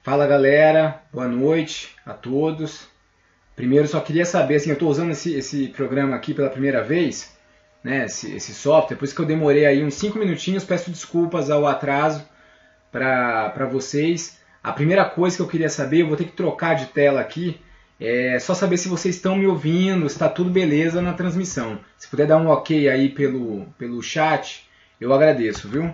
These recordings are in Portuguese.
Fala galera, boa noite a todos. Primeiro só queria saber, assim, eu estou usando esse programa aqui pela primeira vez, né, esse software, por isso que eu demorei aí uns 5 minutinhos, peço desculpas ao atraso para vocês. A primeira coisa que eu queria saber, eu vou ter que trocar de tela aqui, é só saber se vocês estão me ouvindo, se está tudo beleza na transmissão. Se puder dar um ok aí pelo chat, eu agradeço, viu?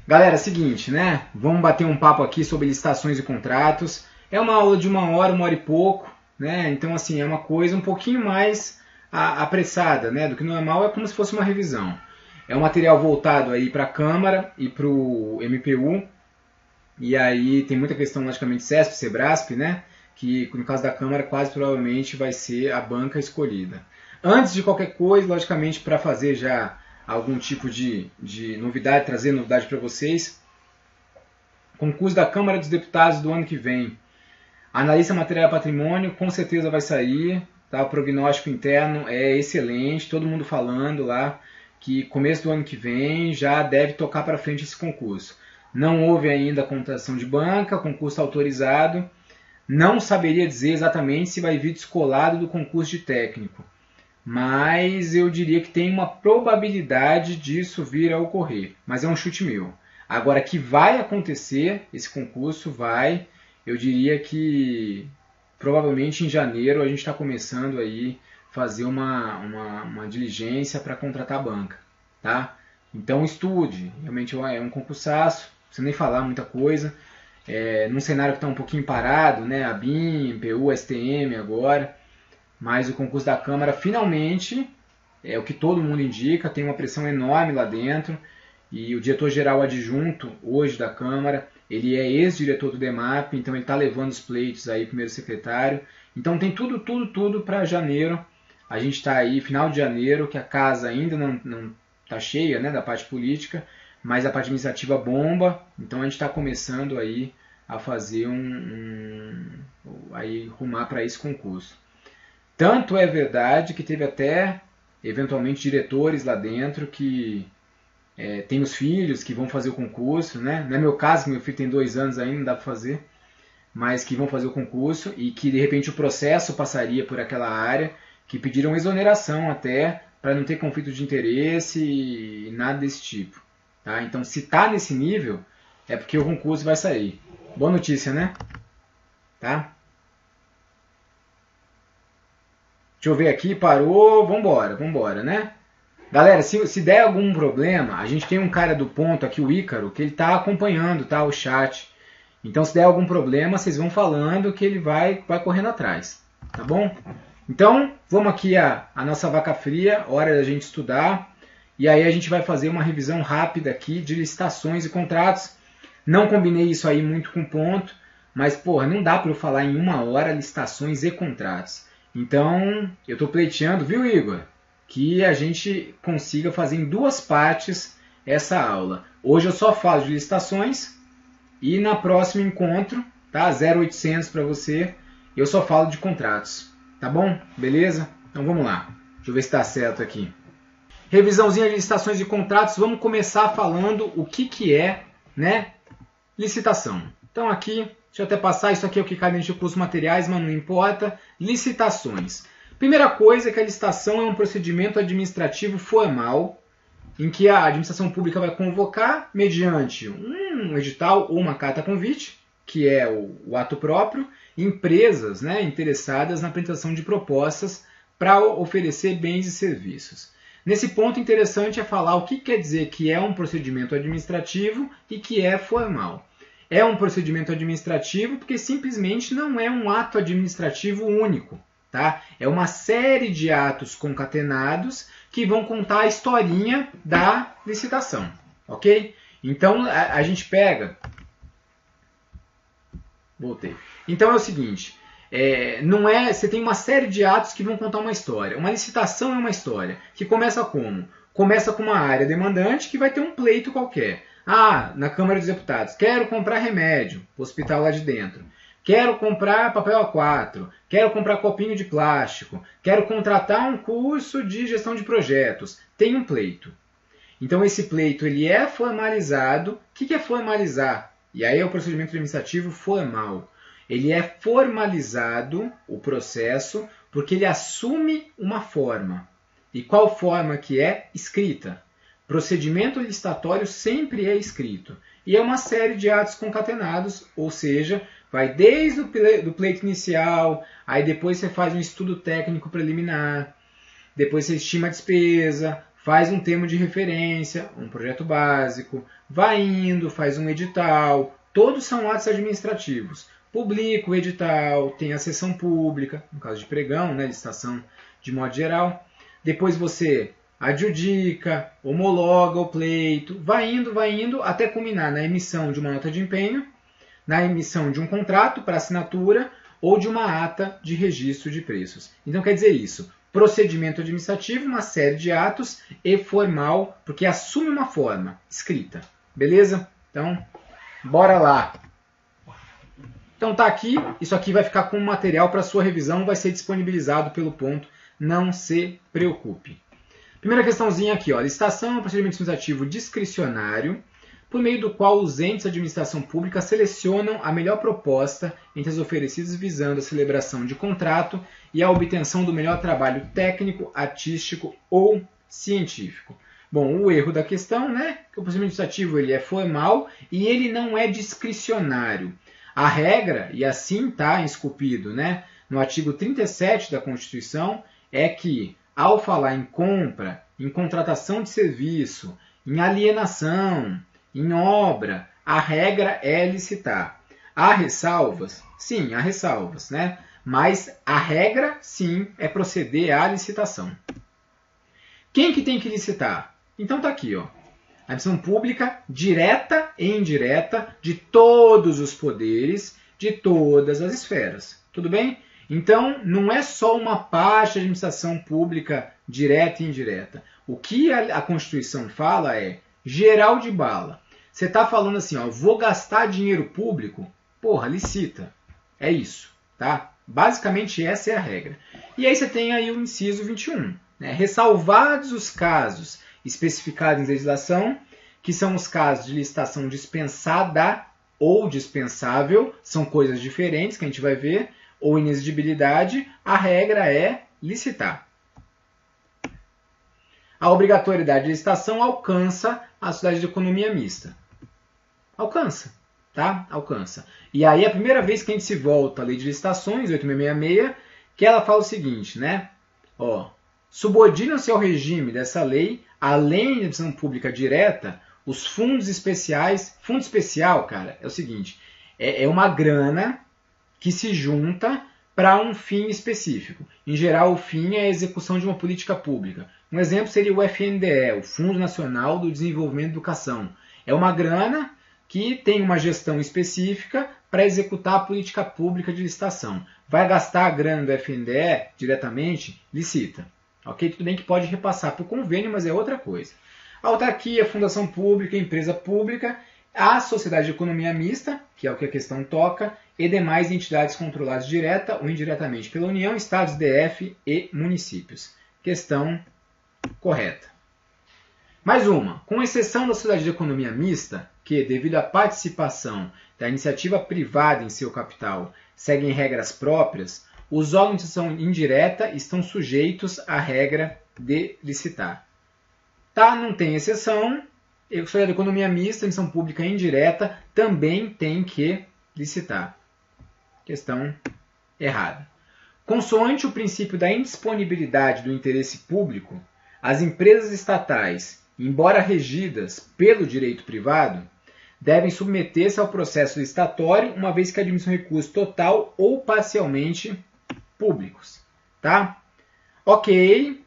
Galera, seguinte, né? Vamos bater um papo aqui sobre licitações e contratos. É uma aula de 1 hora e pouco, né? Então, assim, é uma coisa um pouquinho mais apressada, né? Do que normal, é como se fosse uma revisão. É um material voltado aí para a Câmara e para o MPU. E aí tem muita questão, logicamente, CESP, SEBRASP, né? Que no caso da Câmara quase provavelmente vai ser a banca escolhida. Antes de qualquer coisa, logicamente, para fazer já algum tipo de novidade, trazer novidade para vocês. Concurso da Câmara dos Deputados do ano que vem. Analista material e patrimônio, com certeza vai sair. Tá? O prognóstico interno é excelente, todo mundo falando lá que começo do ano que vem já deve tocar para frente esse concurso. Não houve ainda a contratação de banca, concurso autorizado. Não saberia dizer exatamente se vai vir descolado do concurso de técnico. Mas eu diria que tem uma probabilidade disso vir a ocorrer. Mas é um chute meu. Agora, que vai acontecer esse concurso, vai. Eu diria que provavelmente em janeiro a gente está começando aí fazer uma diligência para contratar a banca. Tá? Então estude. Realmente é um concursaço, não precisa nem falar muita coisa. Num cenário que está um pouquinho parado, né? A BIM, MPU, STM agora. Mas o concurso da Câmara, finalmente, é o que todo mundo indica, tem uma pressão enorme lá dentro. E o diretor-geral adjunto, hoje, da Câmara, ele é ex-diretor do DEMAP, então ele está levando os pleitos aí, primeiro secretário. Então tem tudo para janeiro. A gente está aí, final de janeiro, que a casa ainda não está cheia, né, da parte política, mas a parte administrativa bomba. Então a gente está começando aí a fazer aí rumar para esse concurso. Tanto é verdade que teve até, eventualmente, diretores lá dentro que tem os filhos que vão fazer o concurso, né? Não é meu caso, meu filho tem 2 anos ainda, não dá para fazer, mas que vão fazer o concurso e que, de repente, o processo passaria por aquela área, que pediram exoneração até, para não ter conflito de interesse e nada desse tipo. Tá? Então, se está nesse nível, é porque o concurso vai sair. Boa notícia, né? Tá? Deixa eu ver aqui, parou, vambora, né? Galera, se der algum problema, a gente tem um cara do ponto aqui, o Ícaro, que ele tá acompanhando, tá, o chat. Então, se der algum problema, vocês vão falando que ele vai correndo atrás, tá bom? Então, vamos aqui a nossa vaca fria, hora da gente estudar. E aí a gente vai fazer uma revisão rápida aqui de licitações e contratos. Não combinei isso aí muito com ponto, mas, porra, não dá para eu falar em 1 hora licitações e contratos. Então, eu estou pleiteando, viu, Igor? Que a gente consiga fazer em 2 partes essa aula. Hoje eu só falo de licitações e na próximo encontro, tá? 0800 para você, eu só falo de contratos. Tá bom? Beleza? Então vamos lá. Deixa eu ver se está certo aqui. Revisãozinha de licitações e contratos. Vamos começar falando o que é, né, licitação. Então aqui, deixa eu até passar, isso aqui é o que cai dentro de recursos materiais, mas não importa. Licitações. Primeira coisa é que a licitação é um procedimento administrativo formal em que a administração pública vai convocar, mediante um edital ou uma carta convite, que é o ato próprio, empresas, né, interessadas na apresentação de propostas para oferecer bens e serviços. Nesse ponto, interessante é falar o que quer dizer que é um procedimento administrativo e que é formal. É um procedimento administrativo porque simplesmente não é um ato administrativo único. Tá? É uma série de atos concatenados que vão contar a historinha da licitação. Ok? Então a gente pega... Voltei. Então é o seguinte... você tem uma série de atos que vão contar uma história. Uma licitação é uma história que começa como? Começa com uma área demandante que vai ter um pleito qualquer. Na Câmara dos Deputados, quero comprar remédio para o hospital lá de dentro. Quero comprar papel A4, quero comprar copinho de plástico, quero contratar um curso de gestão de projetos. Tem um pleito. Então esse pleito ele é formalizado. O que é formalizar? E aí é o procedimento administrativo formal. Ele é formalizado, o processo, porque ele assume uma forma. E qual forma que é? Escrita. Procedimento licitatório sempre é escrito. E é uma série de atos concatenados, ou seja, vai desde o pleito inicial, aí depois você faz um estudo técnico preliminar, depois você estima a despesa, faz um termo de referência, um projeto básico, vai indo, faz um edital, todos são atos administrativos. Publica o edital, tem a sessão pública, no caso de pregão, né, licitação de modo geral. Depois você adjudica, homologa o pleito, vai indo até culminar na emissão de uma nota de empenho, na emissão de um contrato para assinatura ou de uma ata de registro de preços. Então quer dizer isso, procedimento administrativo, uma série de atos e formal, porque assume uma forma escrita. Beleza? Então, bora lá. Então tá aqui, isso aqui vai ficar como material para sua revisão, vai ser disponibilizado pelo ponto, não se preocupe. Primeira questãozinha aqui, ó, licitação é um procedimento administrativo discricionário, por meio do qual os entes da administração pública selecionam a melhor proposta entre as oferecidas visando a celebração de contrato e a obtenção do melhor trabalho técnico, artístico ou científico. Bom, o erro da questão, né, que o procedimento administrativo ele é formal e ele não é discricionário. A regra, e assim está esculpido, né, no artigo 37 da Constituição, é que ao falar em compra, em contratação de serviço, em alienação, em obra, a regra é licitar. Há ressalvas? Sim, há ressalvas, né? Mas a regra, sim, é proceder à licitação. Quem que tem que licitar? Então está aqui, ó. A administração pública, direta e indireta, de todos os poderes, de todas as esferas. Tudo bem? Então, não é só uma parte da administração pública direta e indireta. O que a Constituição fala é geral de bala. Você está falando assim, ó, vou gastar dinheiro público? Porra, licita. É isso, tá? Basicamente essa é a regra. E aí você tem aí o inciso 21. Né? Ressalvados os casos especificados em legislação, que são os casos de licitação dispensada ou dispensável, são coisas diferentes que a gente vai ver, ou inexigibilidade, a regra é licitar. A obrigatoriedade de licitação alcança a sociedade de economia mista. Alcança, tá? Alcança. E aí a primeira vez que a gente se volta à lei de licitações, 8666, que ela fala o seguinte, né? Ó, subordinam-se ao regime dessa lei, além da administração pública direta, os fundos especiais. Fundo especial, cara, é o seguinte, é uma grana que se junta para um fim específico. Em geral, o fim é a execução de uma política pública. Um exemplo seria o FNDE, o Fundo Nacional do Desenvolvimento da Educação. É uma grana que tem uma gestão específica para executar a política pública de licitação. Vai gastar a grana do FNDE diretamente? Licita. Ok? Tudo bem que pode repassar para o convênio, mas é outra coisa. A autarquia, fundação pública, empresa pública, a sociedade de economia mista, que é o que a questão toca, e demais entidades controladas direta ou indiretamente pela União, Estados, DF e municípios. Questão correta. Mais uma. Com exceção da sociedade de economia mista, que, devido à participação da iniciativa privada em seu capital, seguem regras próprias, os órgãos de ação indireta estão sujeitos à regra de licitar. Tá? Não tem exceção. A sociedade de economia mista, emissão pública indireta, também tem que licitar. Questão errada. Consoante o princípio da indisponibilidade do interesse público, as empresas estatais, embora regidas pelo direito privado, devem submeter-se ao processo licitatório, uma vez que admissam recurso total ou parcialmente públicos. Tá? Ok.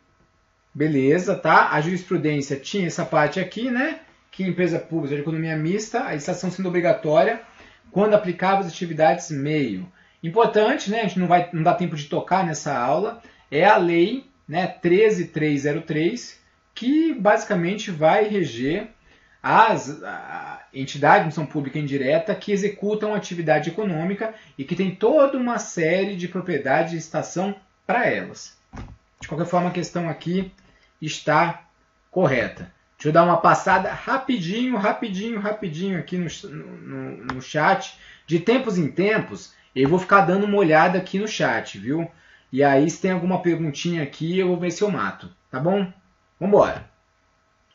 Beleza, tá? A jurisprudência tinha essa parte aqui, né? Que empresa pública de economia mista, a licitação sendo obrigatória quando aplicável às atividades meio. Importante, né? A gente não dá tempo de tocar nessa aula, é a lei, né, 13303, que basicamente vai reger as entidades de missão pública indireta que executam atividade econômica e que tem toda uma série de propriedades de licitação para elas. De qualquer forma, a questão aqui está correta. Deixa eu dar uma passada rapidinho aqui no chat. De tempos em tempos, eu vou ficar dando uma olhada aqui no chat, viu? E aí, se tem alguma perguntinha aqui, eu vou ver se eu mato, tá bom? Vambora.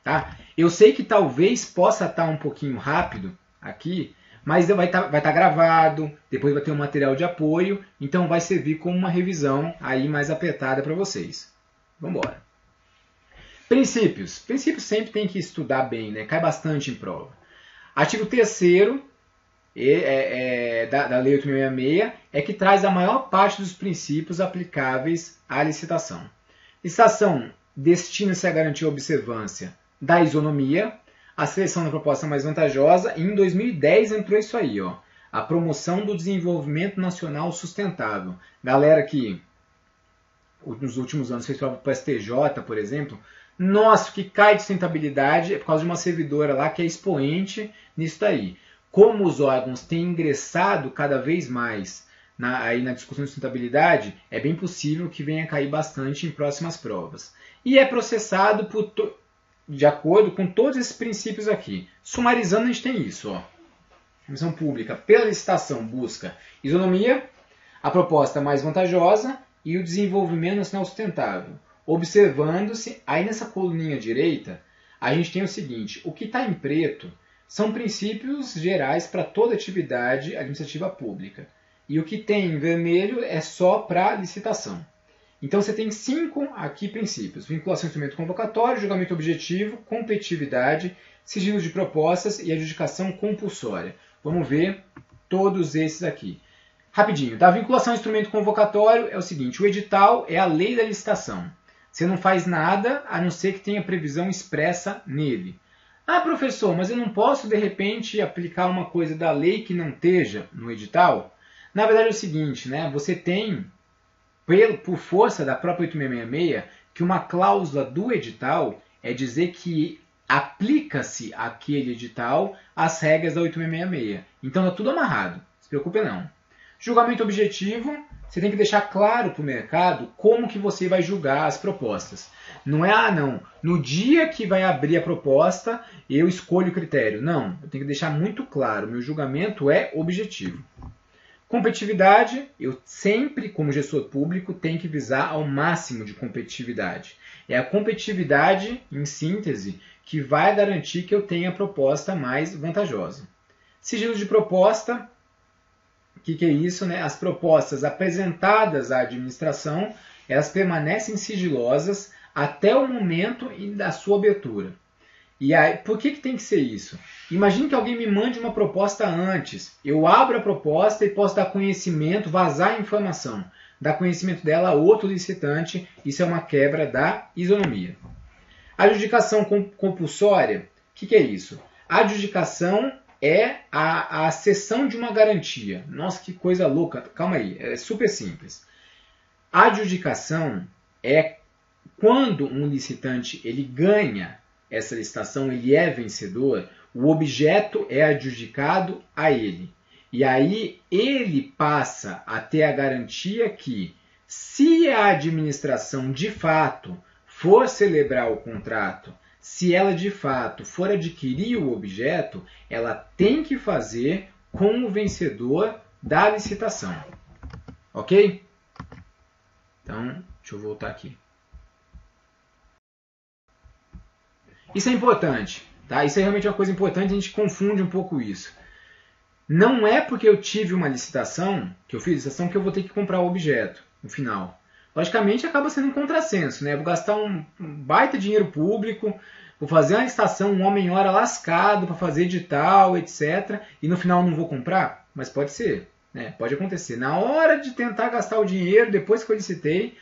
Tá? Eu sei que talvez possa estar um pouquinho rápido aqui, mas vai tá gravado, depois vai ter um material de apoio, então vai servir como uma revisão aí mais apertada para vocês. Vambora. Princípios. Princípios sempre tem que estudar bem, né? Cai bastante em prova. Artigo 3º da Lei 8.666 é que traz a maior parte dos princípios aplicáveis à licitação. Licitação destina-se a garantir a observância da isonomia, a seleção da proposta mais vantajosa, e em 2010 entrou isso aí, ó, a promoção do desenvolvimento nacional sustentável. Galera que nos últimos anos fez prova para o STJ, por exemplo, nossa, que cai de sustentabilidade é por causa de uma servidora lá que é expoente nisso daí. Como os órgãos têm ingressado cada vez mais na discussão de sustentabilidade, é bem possível que venha a cair bastante em próximas provas. E é processado de acordo com todos esses princípios aqui. Sumarizando, a gente tem isso. Ó. Comissão pública, pela licitação, busca isonomia, a proposta mais vantajosa e o desenvolvimento nacional sustentável. Observando-se, aí nessa coluninha direita, a gente tem o seguinte, o que está em preto são princípios gerais para toda atividade administrativa pública. E o que tem em vermelho é só para licitação. Então você tem 5 aqui princípios. Vinculação ao instrumento convocatório, julgamento objetivo, competitividade, sigilo de propostas e adjudicação compulsória. Vamos ver todos esses aqui. Rapidinho, da vinculação ao instrumento convocatório é o seguinte, o edital é a lei da licitação. Você não faz nada a não ser que tenha previsão expressa nele. Ah, professor, mas eu não posso, de repente, aplicar uma coisa da lei que não esteja no edital? Na verdade é o seguinte, né? Você tem, por força da própria 8666, que uma cláusula do edital é dizer que aplica-se àquele edital as regras da 8666. Então está tudo amarrado, não se preocupe não. Julgamento objetivo, você tem que deixar claro para o mercado como que você vai julgar as propostas. Não é, não, no dia que vai abrir a proposta, eu escolho o critério. Não, eu tenho que deixar muito claro, meu julgamento é objetivo. Competitividade, eu sempre, como gestor público, tenho que visar ao máximo de competitividade. É a competitividade, em síntese, que vai garantir que eu tenha a proposta mais vantajosa. Sigilo de proposta, o que é isso? Né? As propostas apresentadas à administração, elas permanecem sigilosas até o momento da sua abertura. E aí, por que tem que ser isso? Imagine que alguém me mande uma proposta antes. Eu abro a proposta e posso dar conhecimento, vazar a informação. Dar conhecimento dela a outro licitante. Isso é uma quebra da isonomia. Adjudicação compulsória. O que é isso? A adjudicação é a cessão de uma garantia. Nossa, que coisa louca. Calma aí, é super simples. A adjudicação é quando um licitante ele ganha essa licitação, ele é vencedor, o objeto é adjudicado a ele. E aí ele passa a ter a garantia que, se a administração de fato for celebrar o contrato, se ela de fato for adquirir o objeto, ela tem que fazer com o vencedor da licitação. Ok? Então, deixa eu voltar aqui. Isso é importante, tá? Isso é realmente uma coisa importante, a gente confunde um pouco isso. Não é porque eu tive uma licitação, que eu fiz licitação, que eu vou ter que comprar o objeto no final. Logicamente acaba sendo um contrassenso, né? Eu vou gastar um baita dinheiro público, vou fazer uma licitação, um homem-hora lascado para fazer edital, etc. E no final não vou comprar? Mas pode ser, né? Pode acontecer. Na hora de tentar gastar o dinheiro, depois que eu licitei,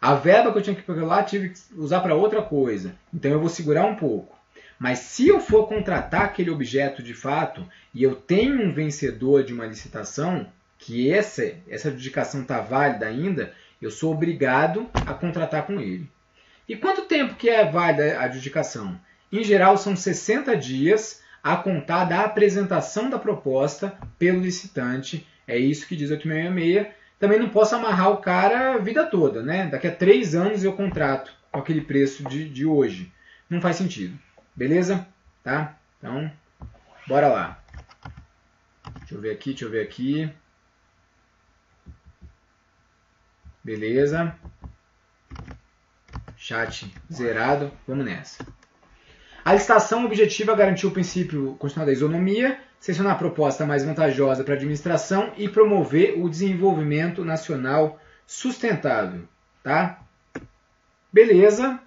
a verba que eu tinha que pegar lá, tive que usar para outra coisa. Então eu vou segurar um pouco. Mas se eu for contratar aquele objeto de fato, e eu tenho um vencedor de uma licitação, que essa adjudicação está válida ainda, eu sou obrigado a contratar com ele. E quanto tempo que é válida a adjudicação? Em geral são 60 dias a contar da apresentação da proposta pelo licitante. É isso que diz o 866. Também não posso amarrar o cara a vida toda, né? Daqui a 3 anos eu contrato com aquele preço de hoje. Não faz sentido. Beleza? Tá? Então, bora lá. Deixa eu ver aqui. Beleza. Chat zerado. Vamos nessa. A licitação objetiva garantiu o princípio constitucional da isonomia, selecionar a proposta mais vantajosa para a administração e promover o desenvolvimento nacional sustentável. Tá? Beleza.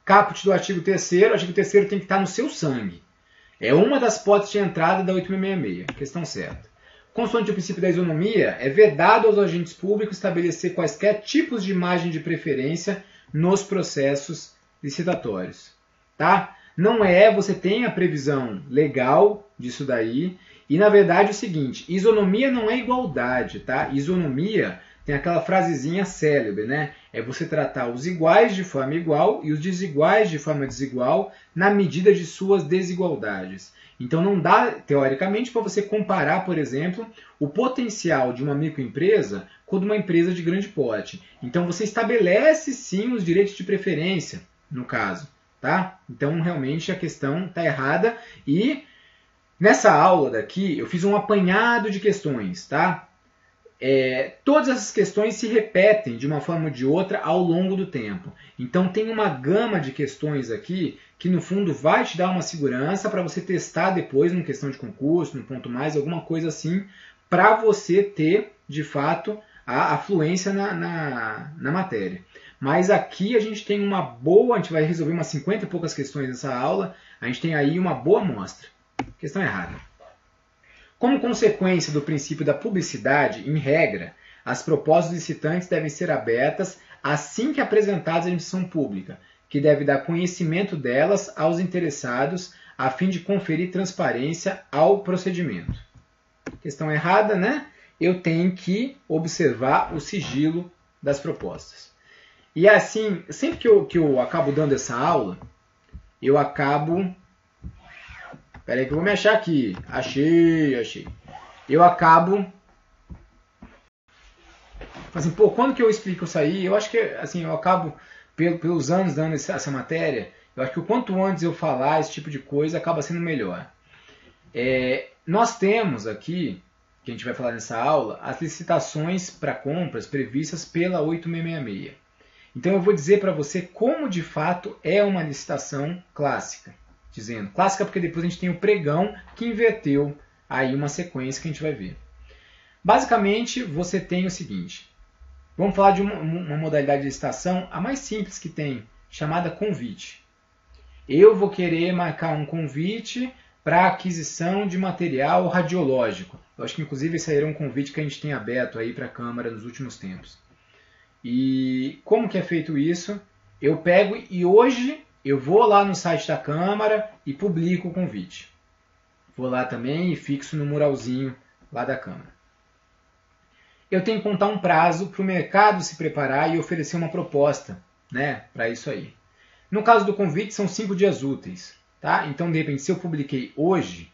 Caput do artigo 3º. O artigo 3º tem que estar no seu sangue. É uma das portas de entrada da 8666. Questão certa. Consoante o princípio da isonomia, é vedado aos agentes públicos estabelecer quaisquer tipos de imagem de preferência nos processos licitatórios. Tá? Não é, você tem a previsão legal disso daí, e na verdade é o seguinte, isonomia não é igualdade, tá? Isonomia tem aquela frasezinha célebre, né? É você tratar os iguais de forma igual e os desiguais de forma desigual na medida de suas desigualdades. Então não dá, teoricamente, para você comparar, por exemplo, o potencial de uma microempresa com o de uma empresa de grande porte. Então você estabelece sim os direitos de preferência, no caso. Tá? Então realmente a questão está errada. E nessa aula daqui eu fiz um apanhado de questões. Tá? Todas essas questões se repetem de uma forma ou de outra ao longo do tempo. Então tem uma gama de questões aqui que no fundo vai te dar uma segurança para você testar depois numa questão de concurso, no ponto mais, alguma coisa assim, para você ter de fato a fluência na matéria. Mas aqui a gente tem uma boa, a gente vai resolver umas 50 e poucas questões nessa aula, a gente tem aí uma boa amostra. Questão errada. Como consequência do princípio da publicidade, em regra, as propostas licitantes devem ser abertas assim que apresentadas à administração pública, que deve dar conhecimento delas aos interessados, a fim de conferir transparência ao procedimento. Questão errada, né? Eu tenho que observar o sigilo das propostas. E assim, sempre que eu acabo dando essa aula, eu acabo... Espera aí que eu vou me achar aqui. Achei. Eu acabo... Assim, pô, quando que eu explico isso aí? Eu acho que, assim, eu acabo, pelos anos dando essa matéria, eu acho que o quanto antes eu falar esse tipo de coisa, acaba sendo melhor. Nós temos aqui, que a gente vai falar nessa aula, as licitações para compras previstas pela 8666. Então eu vou dizer para você como de fato é uma licitação clássica. Dizendo clássica porque depois a gente tem o pregão que inverteu aí uma sequência que a gente vai ver. Basicamente você tem o seguinte. Vamos falar de uma modalidade de licitação, a mais simples que tem, chamada convite. Eu vou querer marcar um convite para aquisição de material radiológico. Eu acho que inclusive esse aí era um convite que a gente tem aberto aí para a Câmara nos últimos tempos. E como que é feito isso? Eu pego e hoje eu vou lá no site da Câmara e publico o convite. Vou lá também e fixo no muralzinho lá da Câmara. Eu tenho que contar um prazo para o mercado se preparar e oferecer uma proposta, né, para isso aí. No caso do convite, são 5 dias úteis. Tá? Então, de repente, se eu publiquei hoje,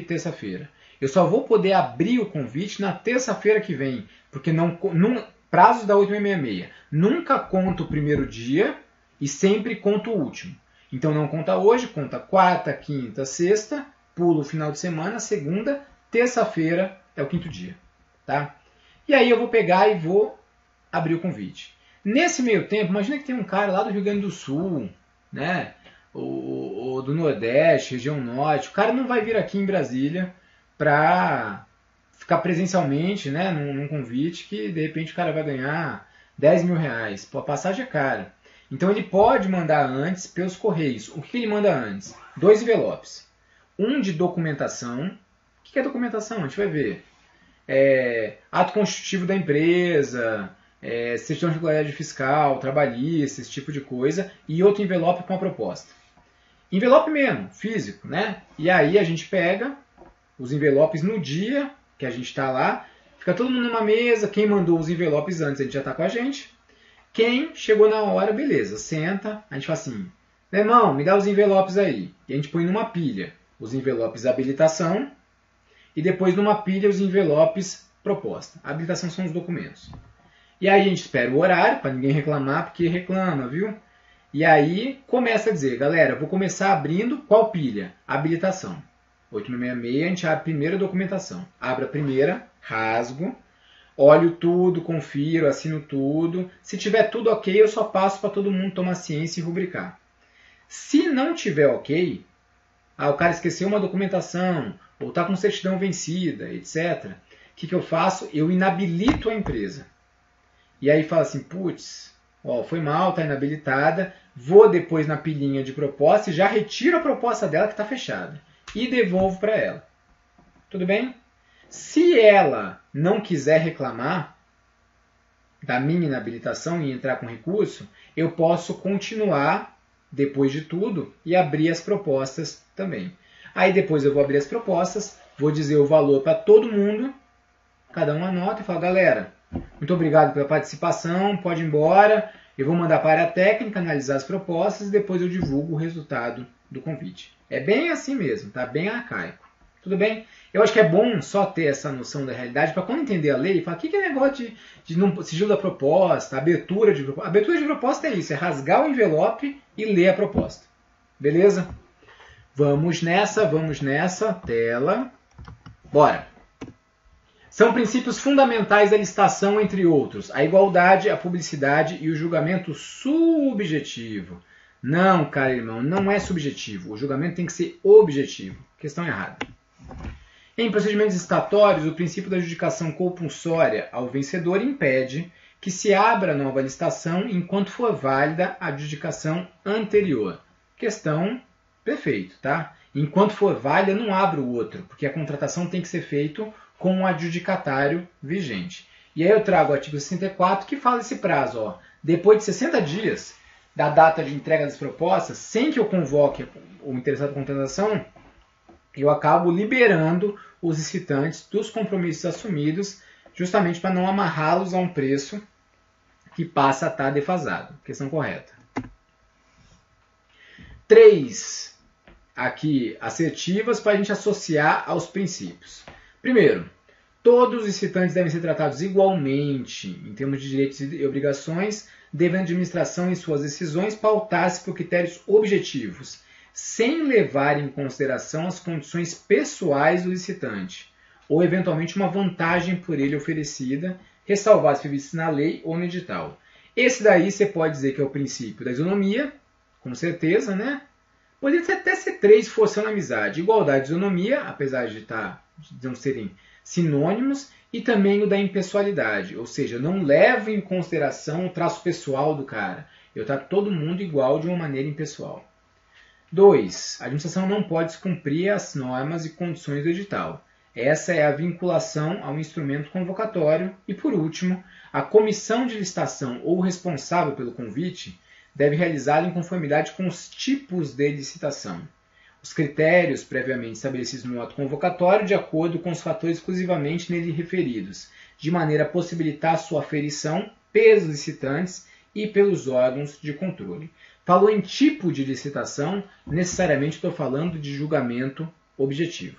terça-feira, eu só vou poder abrir o convite na terça-feira que vem, porque prazos da 8666. Nunca conto o primeiro dia e sempre conto o último. Então, não conta hoje, conta quarta, quinta, sexta, pulo o final de semana, segunda, terça-feira é o 5º dia. Tá? E aí eu vou pegar e vou abrir o convite. Nesse meio tempo, imagina que tem um cara lá do Rio Grande do Sul, né? ou do Nordeste, região Norte. O cara não vai vir aqui em Brasília para ficar presencialmente, né, num convite que de repente o cara vai ganhar 10 mil reais. Pô, a passagem é cara. Então ele pode mandar antes pelos correios. O que ele manda antes? 2 envelopes. Um de documentação. O que é documentação? A gente vai ver. Ato constitutivo da empresa, certidão de regularidade fiscal, trabalhista, esse tipo de coisa, e outro envelope com a proposta. Envelope mesmo, físico, né? E aí a gente pega os envelopes no dia que a gente está lá, fica todo mundo numa mesa, quem mandou os envelopes antes, a gente já está com a gente. Quem chegou na hora, beleza, senta, a gente fala assim, meu irmão, me dá os envelopes aí. E a gente põe numa pilha os envelopes habilitação, e depois numa pilha os envelopes proposta. A habilitação são os documentos. E aí a gente espera o horário, para ninguém reclamar, porque reclama, viu? E aí começa a dizer, galera, vou começar abrindo qual pilha? Habilitação. 8966, a gente abre a primeira documentação. Abro a primeira, rasgo, olho tudo, confiro, assino tudo. Se tiver tudo ok, eu só passo para todo mundo tomar ciência e rubricar. Se não tiver ok, o cara esqueceu uma documentação, ou está com certidão vencida, etc. O que eu faço? Eu inabilito a empresa. E aí fala assim, putz, foi mal, está inabilitada, vou depois na pilhinha de proposta e já retiro a proposta dela que está fechada. E devolvo para ela. Tudo bem? Se ela não quiser reclamar da minha inabilitação e entrar com recurso, eu posso continuar, depois de tudo, e abrir as propostas também. Aí depois eu vou abrir as propostas, vou dizer o valor para todo mundo, cada um anota e fala, galera, muito obrigado pela participação, pode ir embora, eu vou mandar para a área técnica analisar as propostas e depois eu divulgo o resultado do convite. É bem assim mesmo, tá? Bem arcaico. Tudo bem? Eu acho que é bom só ter essa noção da realidade para quando entender a lei, falar o que é negócio de sigilo da proposta, abertura de proposta. Abertura de proposta é isso, é rasgar o envelope e ler a proposta. Beleza? Vamos nessa, tela. Bora! São princípios fundamentais da licitação, entre outros, a igualdade, a publicidade e o julgamento subjetivo. Não, cara irmão, não é subjetivo. O julgamento tem que ser objetivo. Questão errada. Em procedimentos licitatórios, o princípio da adjudicação compulsória ao vencedor impede que se abra nova licitação enquanto for válida a adjudicação anterior. Questão perfeito, tá? Enquanto for válida, não abre o outro, porque a contratação tem que ser feita com o adjudicatário vigente. E aí eu trago o artigo 64 que fala esse prazo. Ó, depois de 60 dias da data de entrega das propostas, sem que eu convoque o interessado por contratação, eu acabo liberando os licitantes dos compromissos assumidos, justamente para não amarrá-los a um preço que passa a estar defasado. Questão correta. 3 aqui assertivas para a gente associar aos princípios. Primeiro, todos os licitantes devem ser tratados igualmente em termos de direitos e obrigações, devendo a administração em suas decisões pautar-se por critérios objetivos, sem levar em consideração as condições pessoais do licitante, ou eventualmente uma vantagem por ele oferecida, ressalvadas previstas na lei ou no edital. Esse daí você pode dizer que é o princípio da isonomia, com certeza, né? Poderia até ser 3 forçando a amizade. Igualdade e isonomia, apesar de não serem sinônimos, e também o da impessoalidade, ou seja, eu não levo em consideração o traço pessoal do cara. Eu trato todo mundo igual de uma maneira impessoal. 2. A administração não pode descumprir as normas e condições do edital. Essa é a vinculação ao instrumento convocatório. E, por último, a comissão de licitação ou responsável pelo convite deve realizá-lo em conformidade com os tipos de licitação. Os critérios previamente estabelecidos no ato convocatório de acordo com os fatores exclusivamente nele referidos, de maneira a possibilitar sua aferição pelos licitantes e pelos órgãos de controle. Falou em tipo de licitação, necessariamente estou falando de julgamento objetivo.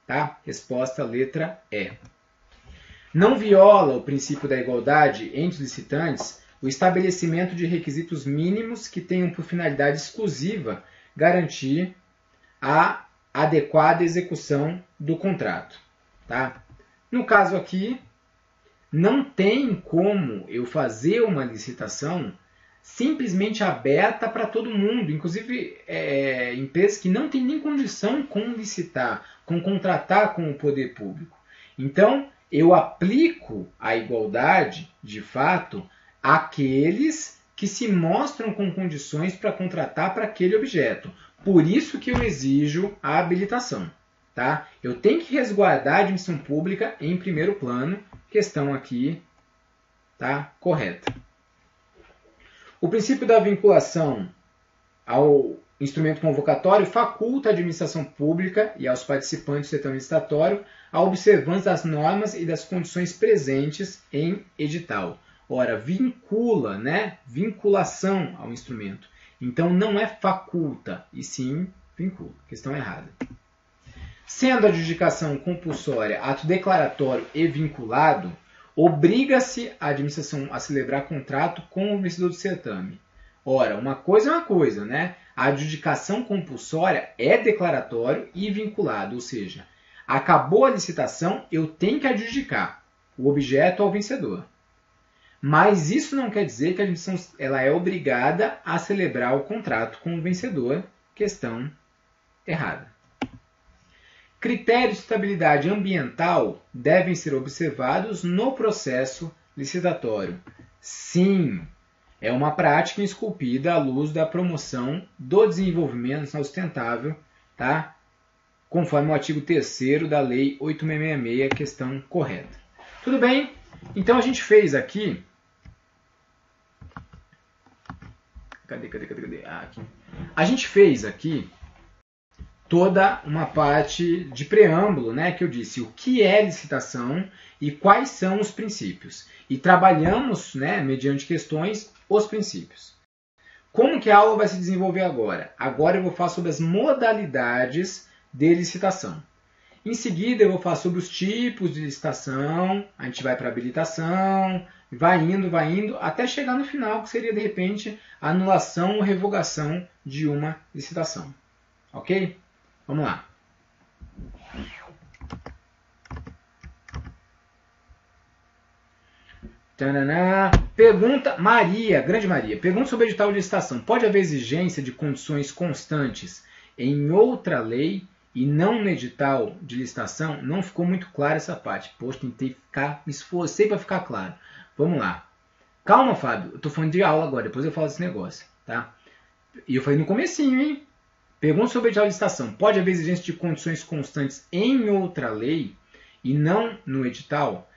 Tá? Resposta letra E. Não viola o princípio da igualdade entre os licitantes o estabelecimento de requisitos mínimos que tenham por finalidade exclusiva garantir a adequada execução do contrato. Tá? No caso aqui, não tem como eu fazer uma licitação simplesmente aberta para todo mundo, inclusive empresas que não têm nem condição com licitar, com contratar com o poder público. Então, eu aplico a igualdade, de fato, àqueles que se mostram com condições para contratar para aquele objeto. Por isso que eu exijo a habilitação. Tá? Eu tenho que resguardar a administração pública em primeiro plano. Questão aqui tá correta. O princípio da vinculação ao instrumento convocatório faculta a administração pública e aos participantes do setor licitatório a observância das normas e das condições presentes em edital. Ora, vincula, né? Vinculação ao instrumento. Então, não é faculta, e sim vincula. Questão errada. Sendo a adjudicação compulsória ato declaratório e vinculado, obriga-se a administração a celebrar contrato com o vencedor do certame. Ora, uma coisa, né? A adjudicação compulsória é declaratório e vinculado, ou seja, acabou a licitação, eu tenho que adjudicar o objeto ao vencedor. Mas isso não quer dizer que a adjudicação ela é obrigada a celebrar o contrato com o vencedor. Questão errada. Critérios de estabilidade ambiental devem ser observados no processo licitatório. Sim, é uma prática esculpida à luz da promoção do desenvolvimento sustentável, tá? Conforme o artigo 3º da Lei 8666, questão correta. Tudo bem? Então a gente fez aqui... Cadê? Aqui. A gente fez aqui toda uma parte de preâmbulo, né, que eu disse o que é licitação e quais são os princípios. E trabalhamos, né, mediante questões, os princípios. Como que a aula vai se desenvolver agora? Agora eu vou falar sobre as modalidades de licitação. Em seguida eu vou falar sobre os tipos de licitação, a gente vai para habilitação, vai indo, até chegar no final, que seria de repente a anulação ou revogação de uma licitação. Ok? Vamos lá. Tanana. Pergunta Maria, grande Maria. Pergunta sobre o edital de licitação. Pode haver exigência de condições constantes em outra lei e não no edital de licitação? Não ficou muito clara essa parte. Poxa, tentei me esforcei para ficar claro. Vamos lá. Calma, Fábio. Eu estou falando de aula agora. Depois eu falo desse negócio. Tá? E eu falei no comecinho, hein? Pergunta sobre o edital de licitação. Pode haver exigência de condições constantes em outra lei e não no edital?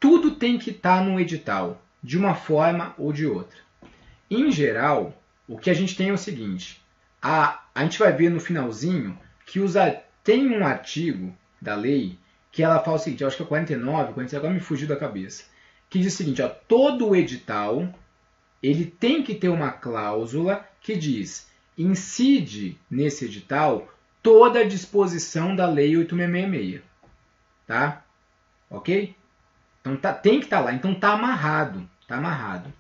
Tudo tem que estar no edital, de uma forma ou de outra. Em geral, o que a gente tem é o seguinte. A gente vai ver no finalzinho que tem um artigo da lei que ela fala o seguinte, eu acho que é 49, 46, agora me fugiu da cabeça, que diz o seguinte, ó, todo o edital ele tem que ter uma cláusula que diz incide nesse edital toda a disposição da Lei 8666. Tá? Ok? Então tem que estar lá. Então está amarrado. Tá amarrado.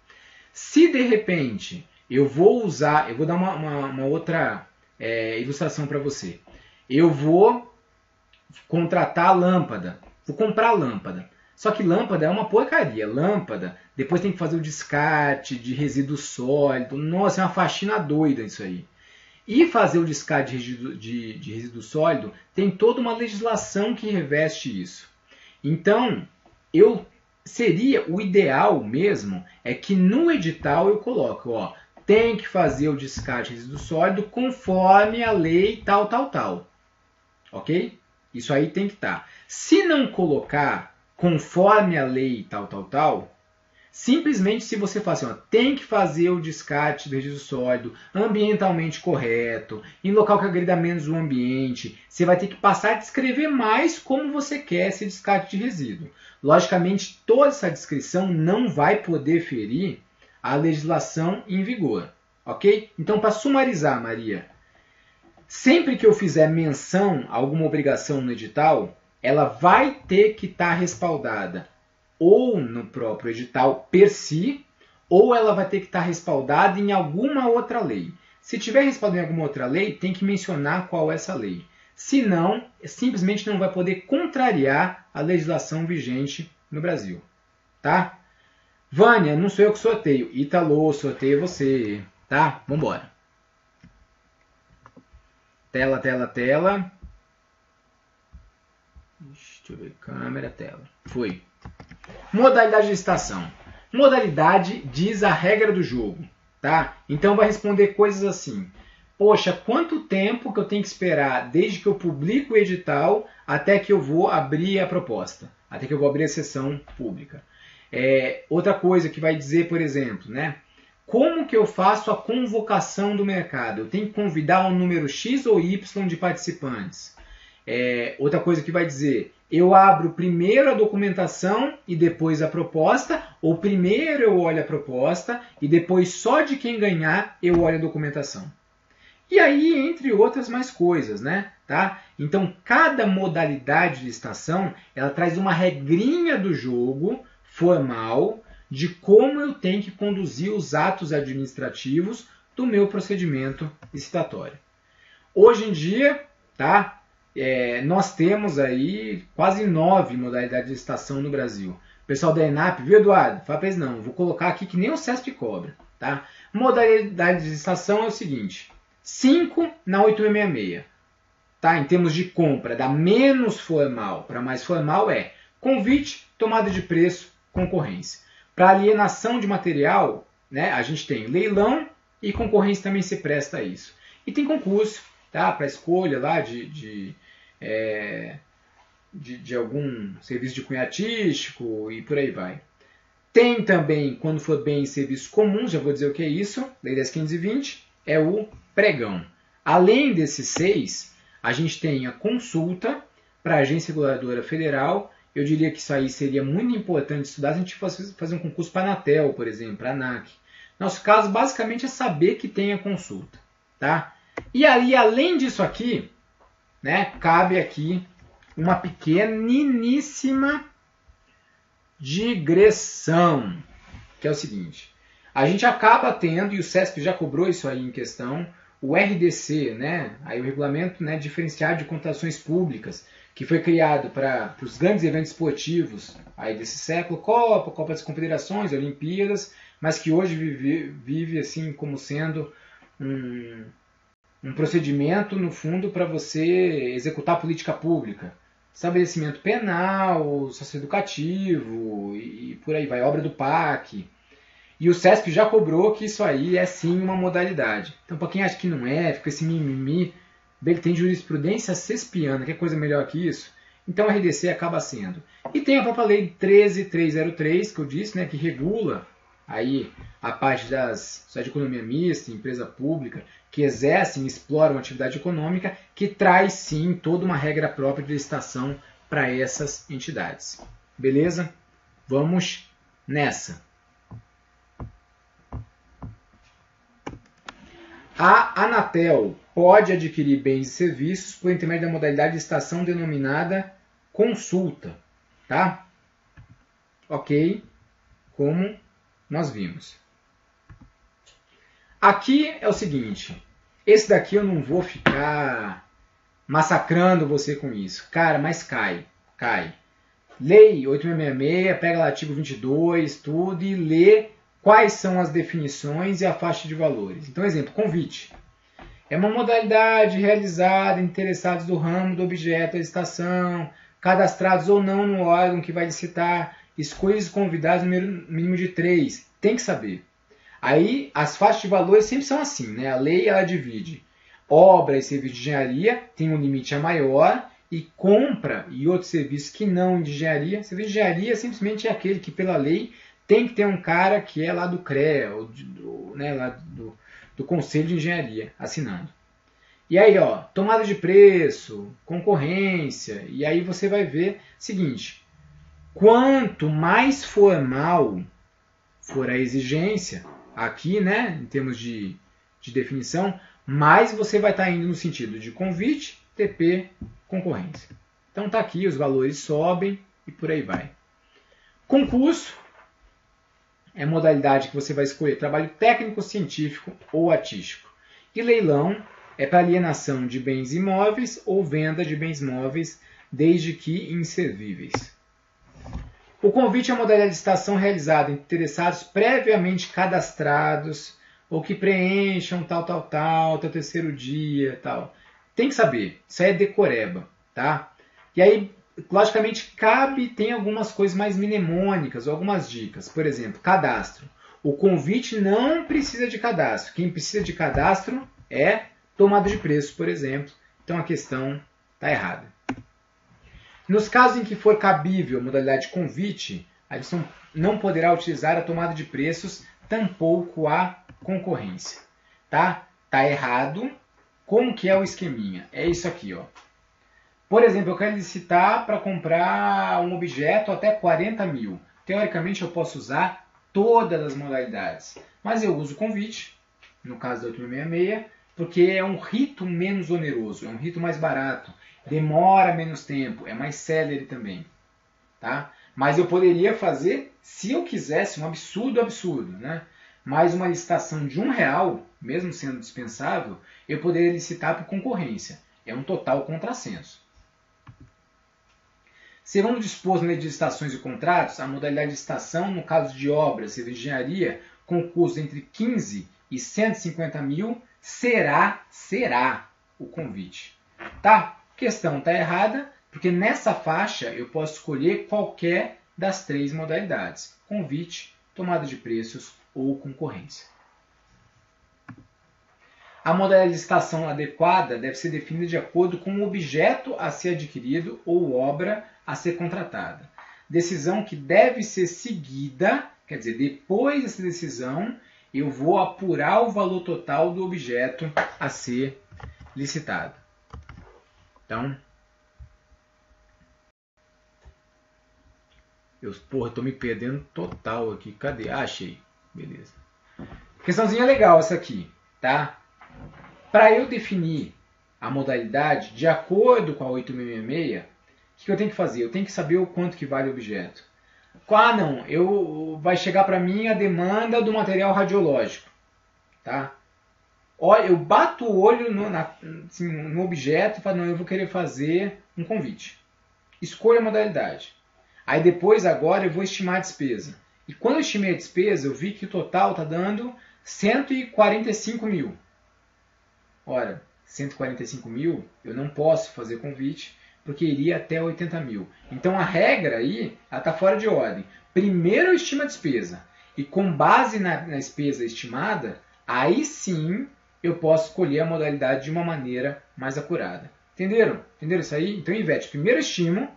Se de repente eu vou dar uma outra ilustração para você. Eu vou contratar lâmpada. Vou comprar lâmpada. Só que lâmpada é uma porcaria. Lâmpada, depois tem que fazer o descarte de resíduo sólido. Nossa, é uma faxina doida isso aí. E fazer o descarte de resíduo sólido, tem toda uma legislação que reveste isso. Então, o ideal mesmo é que no edital eu coloque, ó, tem que fazer o descarte de resíduo sólido conforme a lei tal. Ok? Isso aí tem que estar. Se não colocar conforme a lei tal, simplesmente se você fala assim, ó, tem que fazer o descarte do resíduo sólido ambientalmente correto, em local que agrida menos o ambiente, você vai ter que passar a descrever mais como você quer esse descarte de resíduo. Logicamente, toda essa descrição não vai poder ferir a legislação em vigor. Ok? Então, para sumarizar, Maria, sempre que eu fizer menção a alguma obrigação no edital, ela vai ter que estar respaldada ou no próprio edital per si, ou ela vai ter que estar respaldada em alguma outra lei. Se tiver respaldado em alguma outra lei, tem que mencionar qual é essa lei. Se não, simplesmente não vai poder contrariar a legislação vigente no Brasil. Tá? Vânia, não sou eu que sorteio. Ítalo, sorteio você. Tá? Vambora. Tela. Deixa eu ver. Câmera, tela. Foi. Modalidade de licitação. Modalidade diz a regra do jogo. Tá? Então vai responder coisas assim. Poxa, quanto tempo que eu tenho que esperar desde que eu publico o edital até que eu vou abrir a proposta? Até que eu vou abrir a sessão pública. Outra coisa que vai dizer, por exemplo, né? Como que eu faço a convocação do mercado? Eu tenho que convidar um número X ou Y de participantes. Outra coisa que vai dizer, eu abro primeiro a documentação e depois a proposta, ou primeiro eu olho a proposta e depois só de quem ganhar eu olho a documentação. E aí, entre outras mais coisas, né? Tá? Então, cada modalidade de licitação, ela traz uma regrinha do jogo formal de como eu tenho que conduzir os atos administrativos do meu procedimento licitatório. Hoje em dia, tá? Nós temos aí quase 9 modalidades de licitação no Brasil. O pessoal da ENAP, viu, Eduardo? Fala para eles, não, vou colocar aqui que nem o CESP cobra. Tá? Modalidade de licitação é o seguinte, 5 na 8666. Tá? Em termos de compra, da menos formal para mais formal é convite, tomada de preço, concorrência. Para alienação de material, né, a gente tem leilão e concorrência também se presta a isso. E tem concurso, tá? Para escolha lá de algum serviço de cunho artístico e por aí vai. Tem também, quando for bem em serviços comuns, já vou dizer o que é isso, Lei 10.520, é o pregão. Além desses 6, a gente tem a consulta para a Agência Reguladora Federal. Eu diria que isso aí seria muito importante estudar se a gente fosse fazer um concurso para a Anatel, por exemplo, para a ANAC. Nosso caso, basicamente, é saber que tem a consulta. Tá? E aí, além disso aqui, né, cabe aqui uma pequeniníssima digressão, que é o seguinte. A gente acaba tendo, e o CESP já cobrou isso aí em questão, o RDC, né, aí o Regulamento, né, Diferenciado de Contratações Públicas, que foi criado para os grandes eventos esportivos aí desse século, Copa das Confederações, Olimpíadas, mas que hoje vive assim como sendo um procedimento, no fundo, para você executar política pública. Estabelecimento penal, socioeducativo e por aí vai, obra do PAC. E o CESP já cobrou que isso aí é sim uma modalidade. Então, para quem acha que não é, fica esse mimimi, ele tem jurisprudência cespiana, que é coisa melhor que isso. Então, a RDC acaba sendo. E tem a própria Lei 13.303, que eu disse, né, que regula aí a parte das sociedades de economia mista, empresa pública, que exercem e exploram atividade econômica, que traz sim toda uma regra própria de licitação para essas entidades. Beleza? Vamos nessa. A Anatel pode adquirir bens e serviços por intermédio da modalidade de licitação denominada consulta. Tá? Ok? Como nós vimos. Aqui é o seguinte, esse daqui eu não vou ficar massacrando você com isso. Cara, mas cai. Lei 8.666, pega lá artigo 22, tudo e lê quais são as definições e a faixa de valores. Então, exemplo, convite. É uma modalidade realizada em interessados do ramo do objeto da licitação, cadastrados ou não no órgão que vai licitar, escolhas e convidados no mínimo de 3. Tem que saber. Aí, as faixas de valores sempre são assim, né? A lei, ela divide obra e serviço de engenharia, tem um limite a maior, e compra e outros serviços que não de engenharia. Serviço de engenharia simplesmente é aquele que, pela lei, tem que ter um cara que é lá do CREA, ou lá do Conselho de Engenharia, assinando. E aí, ó, tomada de preço, concorrência, e aí você vai ver o seguinte, quanto mais formal for a exigência, aqui, né, em termos de definição, mais você vai estar indo no sentido de convite, TP, concorrência. Então tá aqui, os valores sobem e por aí vai. Concurso é a modalidade que você vai escolher trabalho técnico, científico ou artístico. E leilão é para alienação de bens imóveis ou venda de bens móveis, desde que inservíveis. O convite é a modalidade de licitação realizada entre interessados previamente cadastrados ou que preencham tal, até o terceiro dia, tal. Tem que saber, isso aí é decoreba, tá? E aí, logicamente, tem algumas coisas mais mnemônicas, algumas dicas. Por exemplo, cadastro. O convite não precisa de cadastro. Quem precisa de cadastro é tomada de preço, por exemplo. Então a questão está errada. Nos casos em que for cabível a modalidade de convite, a edição não poderá utilizar a tomada de preços, tampouco a concorrência. Tá? Tá errado. Como que é o esqueminha? É isso aqui, ó. Por exemplo, eu quero licitar para comprar um objeto até 40 mil. Teoricamente, eu posso usar todas as modalidades. Mas eu uso o convite, no caso da 8.666, porque é um rito menos oneroso, é um rito mais barato, demora menos tempo, é mais célere também. Tá? Mas eu poderia fazer se eu quisesse, um absurdo, né? Mais uma licitação de R$1, mesmo sendo dispensável, eu poderia licitar por concorrência. É um total contrassenso. Segundo disposto na lei de licitações e contratos, a modalidade de licitação, no caso de obras de engenharia, com custo entre 15 e 150 mil, será o convite. Tá? Questão está errada, porque nessa faixa eu posso escolher qualquer das 3 modalidades: convite, tomada de preços ou concorrência. A modalidade de licitação adequada deve ser definida de acordo com o objeto a ser adquirido ou obra a ser contratada. Decisão que deve ser seguida, quer dizer, depois dessa decisão, eu vou apurar o valor total do objeto a ser licitado. Então, eu estou me perdendo total aqui. Cadê? Ah, achei. Beleza. Questãozinha legal essa aqui, tá? Para eu definir a modalidade de acordo com a 8666, o que eu tenho que fazer? Eu tenho que saber o quanto que vale o objeto. Ah, não. Vai chegar para mim a demanda do material radiológico, tá? Eu bato o olho no objeto e falo, não, eu vou querer fazer um convite. Escolha a modalidade. Aí depois, agora, eu vou estimar a despesa. E quando eu estimei a despesa, eu vi que o total está dando 145 mil. Ora, 145 mil, eu não posso fazer convite, porque iria até 80 mil. Então a regra aí está fora de ordem. Primeiro eu estimo a despesa. E com base na despesa estimada, aí sim eu posso escolher a modalidade de uma maneira mais acurada. Entenderam? Entenderam isso aí? Então, Ivete, primeiro eu estimo,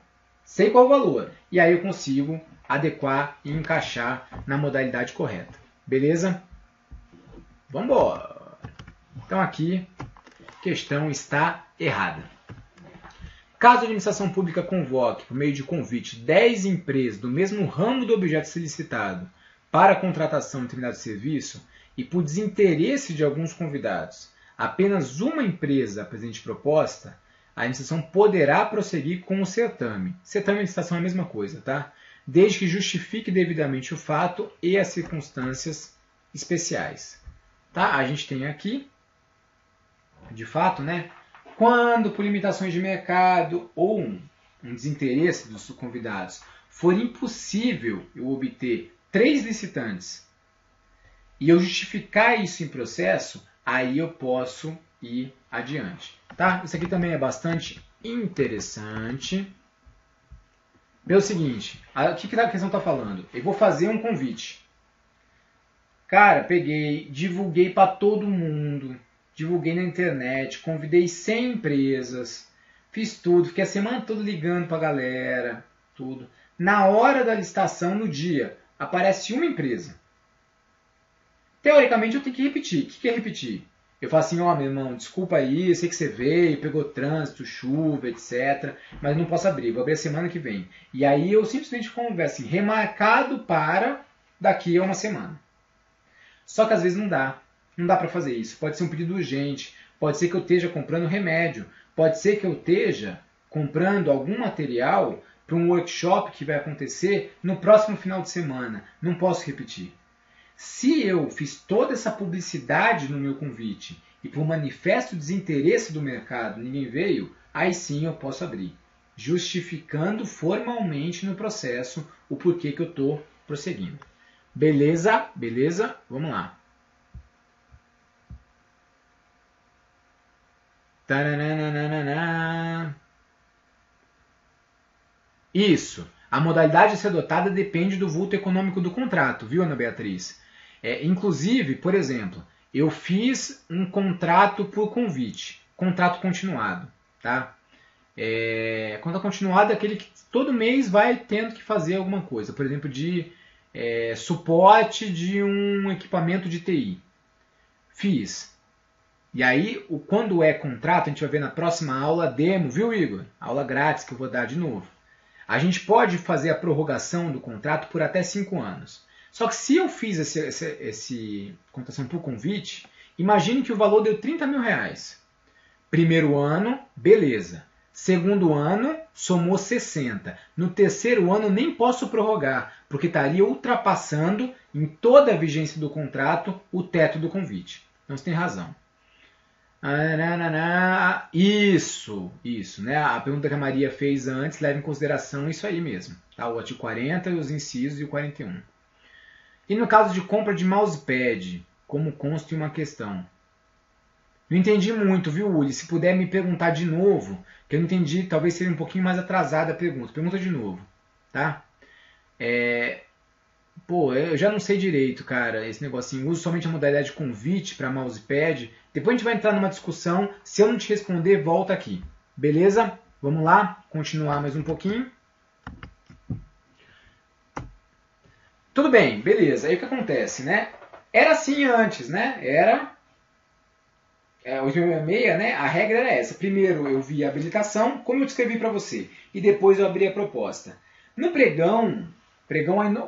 sei qual o valor. E aí eu consigo adequar e encaixar na modalidade correta. Beleza? Vamos embora. Então aqui, a questão está errada. Caso a administração pública convoque, por meio de convite, 10 empresas do mesmo ramo do objeto a ser licitado para a contratação de determinado serviço e por desinteresse de alguns convidados, apenas uma empresa apresente proposta, a administração poderá prosseguir com o certame. Certame e licitação é a mesma coisa, tá? Desde que justifique devidamente o fato e as circunstâncias especiais. Tá? A gente tem aqui, de fato, né? Quando, por limitações de mercado ou um desinteresse dos convidados, for impossível eu obter 3 licitantes e eu justificar isso em processo, aí eu posso ir adiante. Tá? Isso aqui também é bastante interessante. Pelo seguinte, o que a questão está falando? Eu vou fazer um convite. Cara, peguei, divulguei para todo mundo, divulguei na internet, convidei 100 empresas, fiz tudo, fiquei a semana toda ligando para a galera, tudo. Na hora da licitação, no dia, aparece uma empresa. Teoricamente, eu tenho que repetir. O que é repetir? Eu falo assim, meu irmão, desculpa aí, eu sei que você veio, pegou trânsito, chuva, etc. Mas não posso abrir, vou abrir a semana que vem. E aí eu simplesmente converso assim, remarcado para daqui a uma semana. Só que às vezes não dá. Não dá para fazer isso. Pode ser um pedido urgente, pode ser que eu esteja comprando remédio, pode ser que eu esteja comprando algum material para um workshop que vai acontecer no próximo final de semana. Não posso repetir. Se eu fiz toda essa publicidade no meu convite e por manifesto desinteresse do mercado ninguém veio, aí sim eu posso abrir, justificando formalmente no processo o porquê que eu estou prosseguindo. Beleza? Beleza? Vamos lá. Isso. A modalidade a ser adotada depende do vulto econômico do contrato, viu, Ana Beatriz? Inclusive, por exemplo, eu fiz um contrato por convite, contrato continuado, tá? Contrato continuado é aquele que todo mês vai tendo que fazer alguma coisa, por exemplo, de suporte de um equipamento de TI. Fiz. E aí, quando é contrato, a gente vai ver na próxima aula demo, viu, Igor? Aula grátis que eu vou dar de novo. A gente pode fazer a prorrogação do contrato por até 5 anos. Só que se eu fiz esse contratação por convite, imagine que o valor deu 30 mil reais. Primeiro ano, beleza. Segundo ano, somou 60. No terceiro ano, nem posso prorrogar, porque estaria ultrapassando, em toda a vigência do contrato, o teto do convite. Então você tem razão. Isso, né? A pergunta que a Maria fez antes leva em consideração isso aí mesmo. Tá? O artigo 40, os incisos e o 41. E no caso de compra de mousepad, como consta em uma questão? Não entendi muito, viu, Uli? Se puder me perguntar de novo, que eu não entendi, talvez seja um pouquinho mais atrasada a pergunta. Pergunta de novo, tá? Eu já não sei direito, cara, esse negocinho. Uso somente a modalidade de convite para mousepad. Depois a gente vai entrar numa discussão. Se eu não te responder, volta aqui. Beleza? Vamos lá? Continuar mais um pouquinho. Tudo bem, beleza. Aí o que acontece, né? Era assim antes, né? Era 866, né? A regra era essa. Primeiro eu vi a habilitação, como eu descrevi para você, e depois eu abri a proposta. No pregão,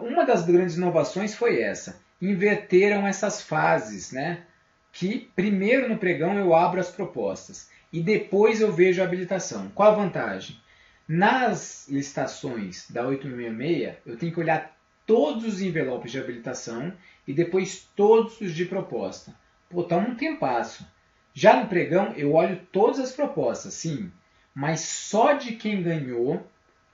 uma das grandes inovações foi essa. Inverteram essas fases, né? Que primeiro no pregão eu abro as propostas e depois eu vejo a habilitação. Qual a vantagem? Nas licitações da 866, eu tenho que olhar todos os envelopes de habilitação e depois todos os de proposta. Pô, tá um tempasso. Já no pregão, eu olho todas as propostas, sim, mas só de quem ganhou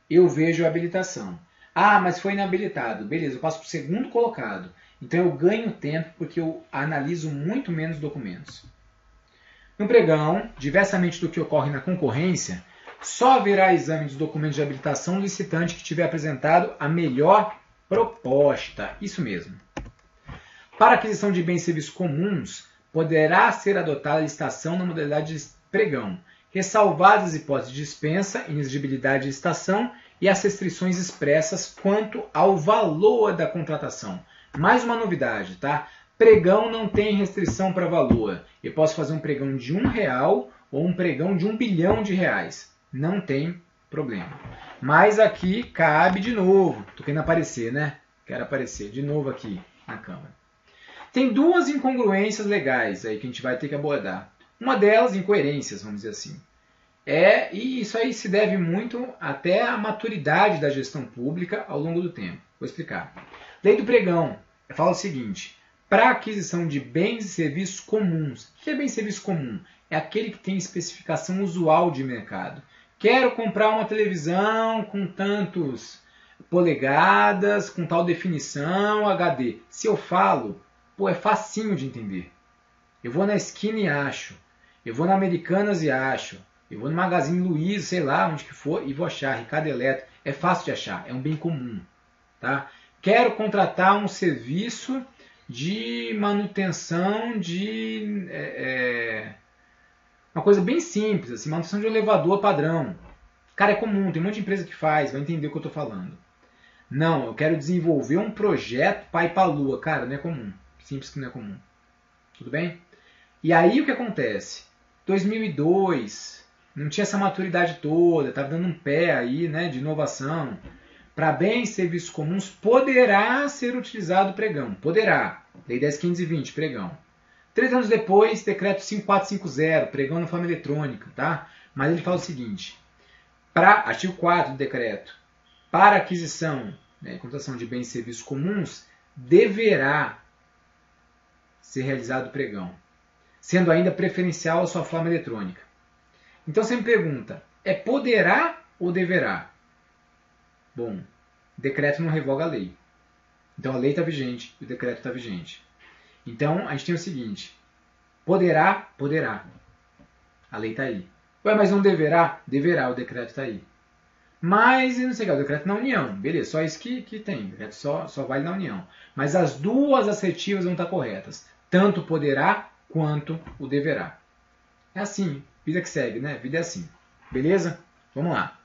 eu vejo a habilitação. Ah, mas foi inabilitado. Beleza, eu passo para o segundo colocado. Então eu ganho tempo porque eu analiso muito menos documentos. No pregão, diversamente do que ocorre na concorrência, só haverá exame dos documentos de habilitação do licitante que tiver apresentado a melhor proposta. Isso mesmo. Para aquisição de bens e serviços comuns, poderá ser adotada a licitação na modalidade de pregão, ressalvadas as hipóteses de dispensa, inexigibilidade de licitação e as restrições expressas quanto ao valor da contratação. Mais uma novidade, tá? Pregão não tem restrição para valor. Eu posso fazer um pregão de R$1 ou um pregão de R$1 bilhão. Não tem problema. Mas aqui cabe de novo. Tô querendo aparecer, né? Quero aparecer de novo aqui na Câmara. Tem duas incongruências legais aí que a gente vai ter que abordar. Uma delas, incoerências, vamos dizer assim. E isso aí se deve muito até à maturidade da gestão pública ao longo do tempo. Vou explicar. Lei do pregão fala o seguinte: para aquisição de bens e serviços comuns. O que é bem e serviço comum? É aquele que tem especificação usual de mercado. Quero comprar uma televisão com tantos polegadas, com tal definição, HD. Se eu falo, é facinho de entender. Eu vou na esquina e acho. Eu vou na Americanas e acho. Eu vou no Magazine Luiza, sei lá, onde que for, e vou achar. Ricardo Eletro. É fácil de achar, é um bem comum. Tá? Quero contratar um serviço de manutenção de... uma coisa bem simples, assim, manutenção de elevador padrão. Cara, é comum, tem um monte de empresa que faz, vai entender o que eu estou falando. Não, eu quero desenvolver um projeto para ir para a Lua. Cara, não é comum. Simples que não é comum. Tudo bem? E aí o que acontece? 2002, não tinha essa maturidade toda, estava dando um pé aí, né, de inovação. Para bens e serviços comuns poderá ser utilizado o pregão. Poderá. Lei 10.520, pregão. 3 anos depois, decreto 5450, pregão na forma eletrônica, tá? Mas ele fala o seguinte: artigo 4 do decreto, para aquisição, né, e contratação de bens e serviços comuns, deverá ser realizado o pregão, sendo ainda preferencial a sua forma eletrônica. Então você me pergunta, é poderá ou deverá? Bom, o decreto não revoga a lei. Então a lei está vigente e o decreto está vigente. Então a gente tem o seguinte: poderá, poderá. A lei está aí. Ué, mas não deverá? Deverá, o decreto está aí. Mas, não sei o que, o decreto na União. Beleza, só isso que tem. O decreto só vale na União. Mas as duas assertivas vão estar corretas. Tanto poderá quanto o deverá. É assim, vida que segue, né? Vida é assim. Beleza? Vamos lá.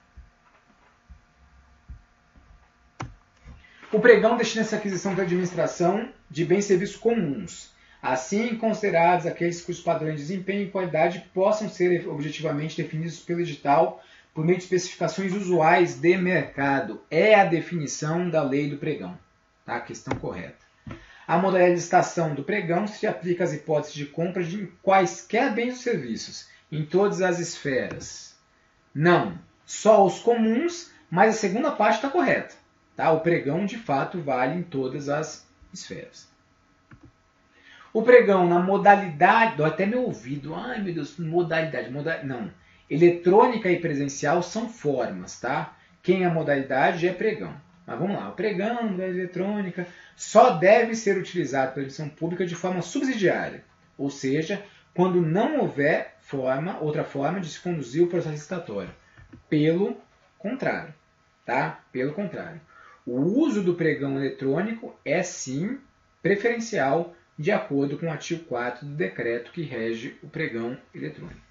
O pregão destina-se à aquisição da administração de bens e serviços comuns, assim considerados aqueles cujos padrões de desempenho e qualidade possam ser objetivamente definidos pelo edital por meio de especificações usuais de mercado. É a definição da lei do pregão. Tá? A questão correta. A modalidade de licitação do pregão se aplica às hipóteses de compra de quaisquer bens ou serviços, em todas as esferas. Não, só os comuns, mas a segunda parte está correta. Tá? O pregão, de fato, vale em todas as esferas. O pregão na modalidade... Dou até meu ouvido. Ai, meu Deus, modalidade. Não. Eletrônica e presencial são formas, tá? Quem é modalidade é pregão. Mas vamos lá. O pregão, modalidade eletrônica, só deve ser utilizado pela administração pública de forma subsidiária. Ou seja, quando não houver outra forma de se conduzir o processo licitatório. Pelo contrário. Tá? Pelo contrário. O uso do pregão eletrônico é, sim, preferencial de acordo com o artigo 4 do decreto que rege o pregão eletrônico.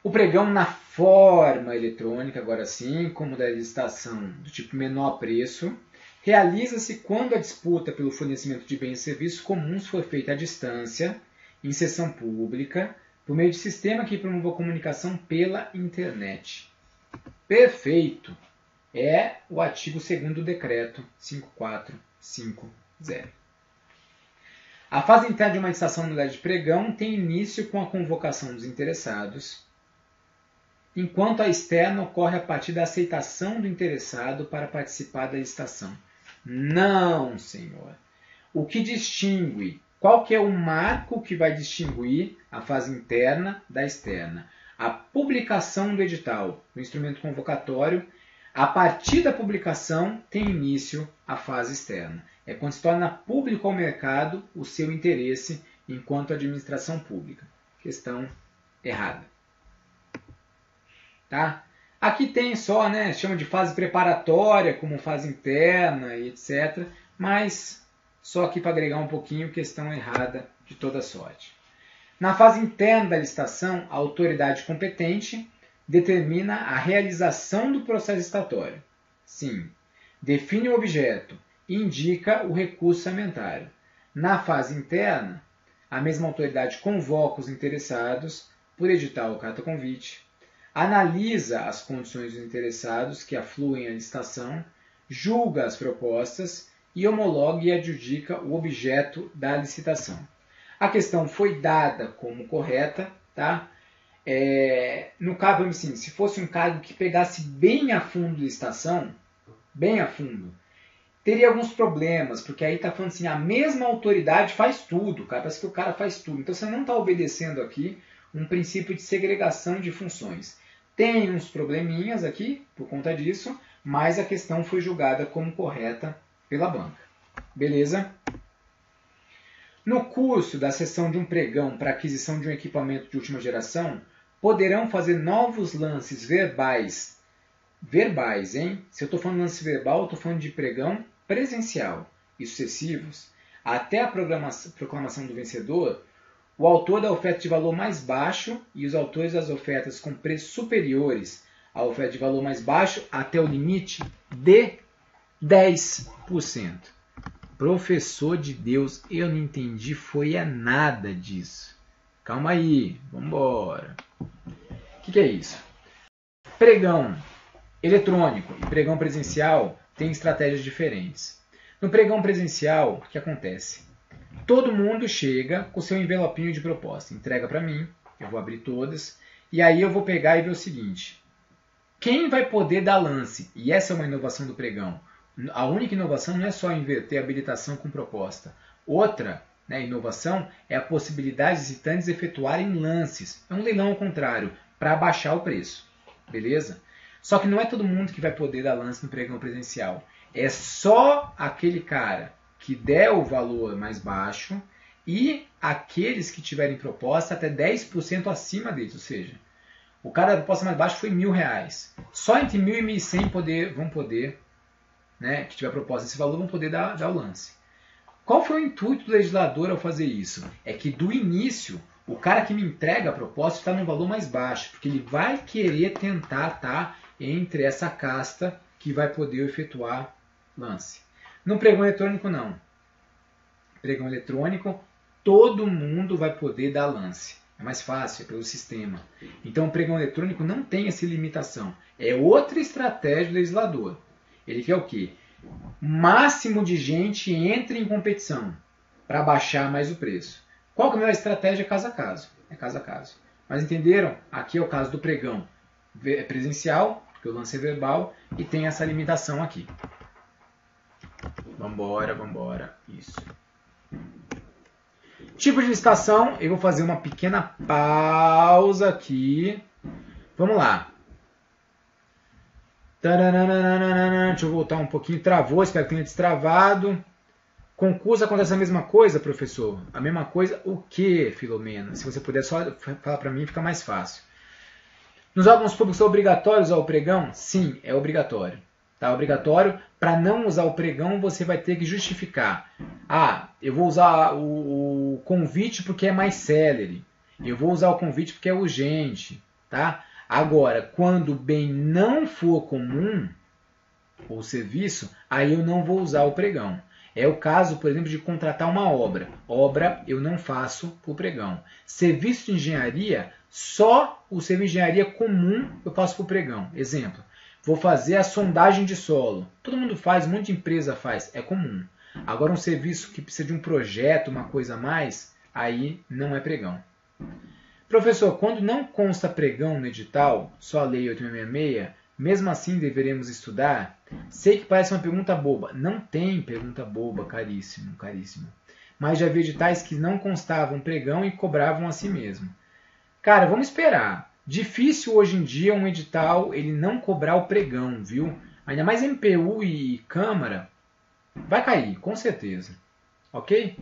O pregão na forma eletrônica, agora sim, como da licitação do tipo menor preço, realiza-se quando a disputa pelo fornecimento de bens e serviços comuns for feita à distância, em sessão pública, por meio de sistema que promova a comunicação pela internet. Perfeito! É o artigo 2º do decreto 5450. A fase interna de uma licitação na modalidade de pregão tem início com a convocação dos interessados, enquanto a externa ocorre a partir da aceitação do interessado para participar da licitação. Não, senhor. O que distingue? Qual que é o marco que vai distinguir a fase interna da externa? A publicação do edital, do instrumento convocatório. A partir da publicação tem início a fase externa. É quando se torna público ao mercado o seu interesse enquanto administração pública. Questão errada. Tá? Aqui tem só, chama de fase preparatória, como fase interna e etc. Mas só aqui para agregar um pouquinho, questão errada de toda sorte. Na fase interna da licitação, a autoridade competente determina a realização do processo licitatório. Sim. Define o objeto e indica o recurso orçamentário. Na fase interna, a mesma autoridade convoca os interessados por edital ou carta convite, analisa as condições dos interessados que afluem à licitação, julga as propostas e homologa e adjudica o objeto da licitação. A questão foi dada como correta, tá? No caso, assim, se fosse um cargo que pegasse bem a fundo a licitação, bem a fundo, teria alguns problemas, porque aí está falando assim, a mesma autoridade faz tudo, cara, parece que o cara faz tudo. Então você não está obedecendo aqui um princípio de segregação de funções. Tem uns probleminhas aqui por conta disso, mas a questão foi julgada como correta pela banca. Beleza? No curso da sessão de um pregão para aquisição de um equipamento de última geração, poderão fazer novos lances verbais. Verbais, hein? Se eu estou falando de lance verbal, eu estou falando de pregão presencial e sucessivos, até a proclamação do vencedor, o autor da oferta de valor mais baixo e os autores das ofertas com preços superiores à oferta de valor mais baixo até o limite de 10%. Professor de Deus, eu não entendi, foi nada disso. Calma aí, vamos embora. O que é isso? Pregão eletrônico e pregão presencial têm estratégias diferentes. No pregão presencial, o que acontece? Todo mundo chega com seu envelopinho de proposta, entrega para mim, eu vou abrir todas, e aí eu vou pegar e ver o seguinte. Quem vai poder dar lance? E essa é uma inovação do pregão. A única inovação não é só inverter a habilitação com proposta. Outra inovação é a possibilidade de licitantes efetuarem lances. É um leilão ao contrário, para abaixar o preço. Beleza? Só que não é todo mundo que vai poder dar lance no pregão presencial. É só aquele cara que der o valor mais baixo e aqueles que tiverem proposta até 10% acima deles. Ou seja, o cara da proposta mais baixa foi R$1.000. Só entre 1.000 e 1.100 vão poder, que tiver proposta desse valor, vão poder dar o lance. Qual foi o intuito do legislador ao fazer isso? É que do início, o cara que me entrega a proposta está no valor mais baixo, porque ele vai querer tentar estar entre essa casta que vai poder efetuar lance. No pregão eletrônico, não. Pregão eletrônico, todo mundo vai poder dar lance. É mais fácil, é pelo sistema. Então, o pregão eletrônico não tem essa limitação. É outra estratégia do legislador. Ele quer o quê? Máximo de gente entre em competição para baixar mais o preço. Qual que é a melhor estratégia? Caso a caso. É caso a caso. Mas entenderam? Aqui é o caso do pregão presencial, porque o lance é verbal, e tem essa limitação aqui. Vambora, vambora. Isso. Tipo de licitação, eu vou fazer uma pequena pausa aqui. Vamos lá. Deixa eu voltar um pouquinho. Travou, espero que tenha destravado. Concurso acontece a mesma coisa, professor? A mesma coisa o quê, Filomena? Se você puder só falar para mim, fica mais fácil. Nos órgãos públicos é obrigatório usar o pregão? Sim, é obrigatório. Tá? Obrigatório. Para não usar o pregão, você vai ter que justificar. Ah, eu vou usar o convite porque é mais célere. Eu vou usar o convite porque é urgente. Tá? Agora, quando o bem não for comum, ou serviço, aí eu não vou usar o pregão. É o caso, por exemplo, de contratar uma obra. Obra eu não faço por pregão. Serviço de engenharia, só o serviço de engenharia comum eu faço por pregão. Exemplo, vou fazer a sondagem de solo. Todo mundo faz, um monte de empresa faz, é comum. Agora um serviço que precisa de um projeto, uma coisa a mais, aí não é pregão. Professor, quando não consta pregão no edital, só a Lei 8.666, mesmo assim deveremos estudar? Sei que parece uma pergunta boba. Não tem pergunta boba, caríssimo, caríssimo. Mas já vi editais que não constavam pregão e cobravam a si mesmo. Cara, vamos esperar. Difícil hoje em dia um edital ele não cobrar o pregão, viu? Ainda mais MPU e Câmara. Vai cair, com certeza. Ok?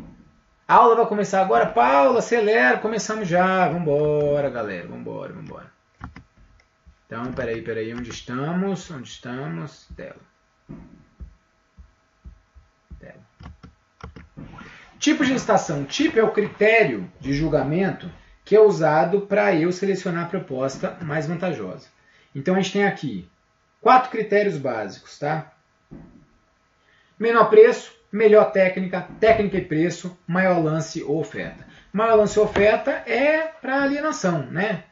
A aula vai começar agora. Paula, acelera. Começamos já. Vambora, galera. Vambora, vambora. Então, peraí, onde estamos? Onde estamos? Tela. Tipo de licitação. Tipo é o critério de julgamento que é usado para eu selecionar a proposta mais vantajosa. Então, a gente tem aqui 4 critérios básicos, tá? Menor preço, melhor técnica, técnica e preço, maior lance ou oferta. Maior lance ou oferta é para alienação, né?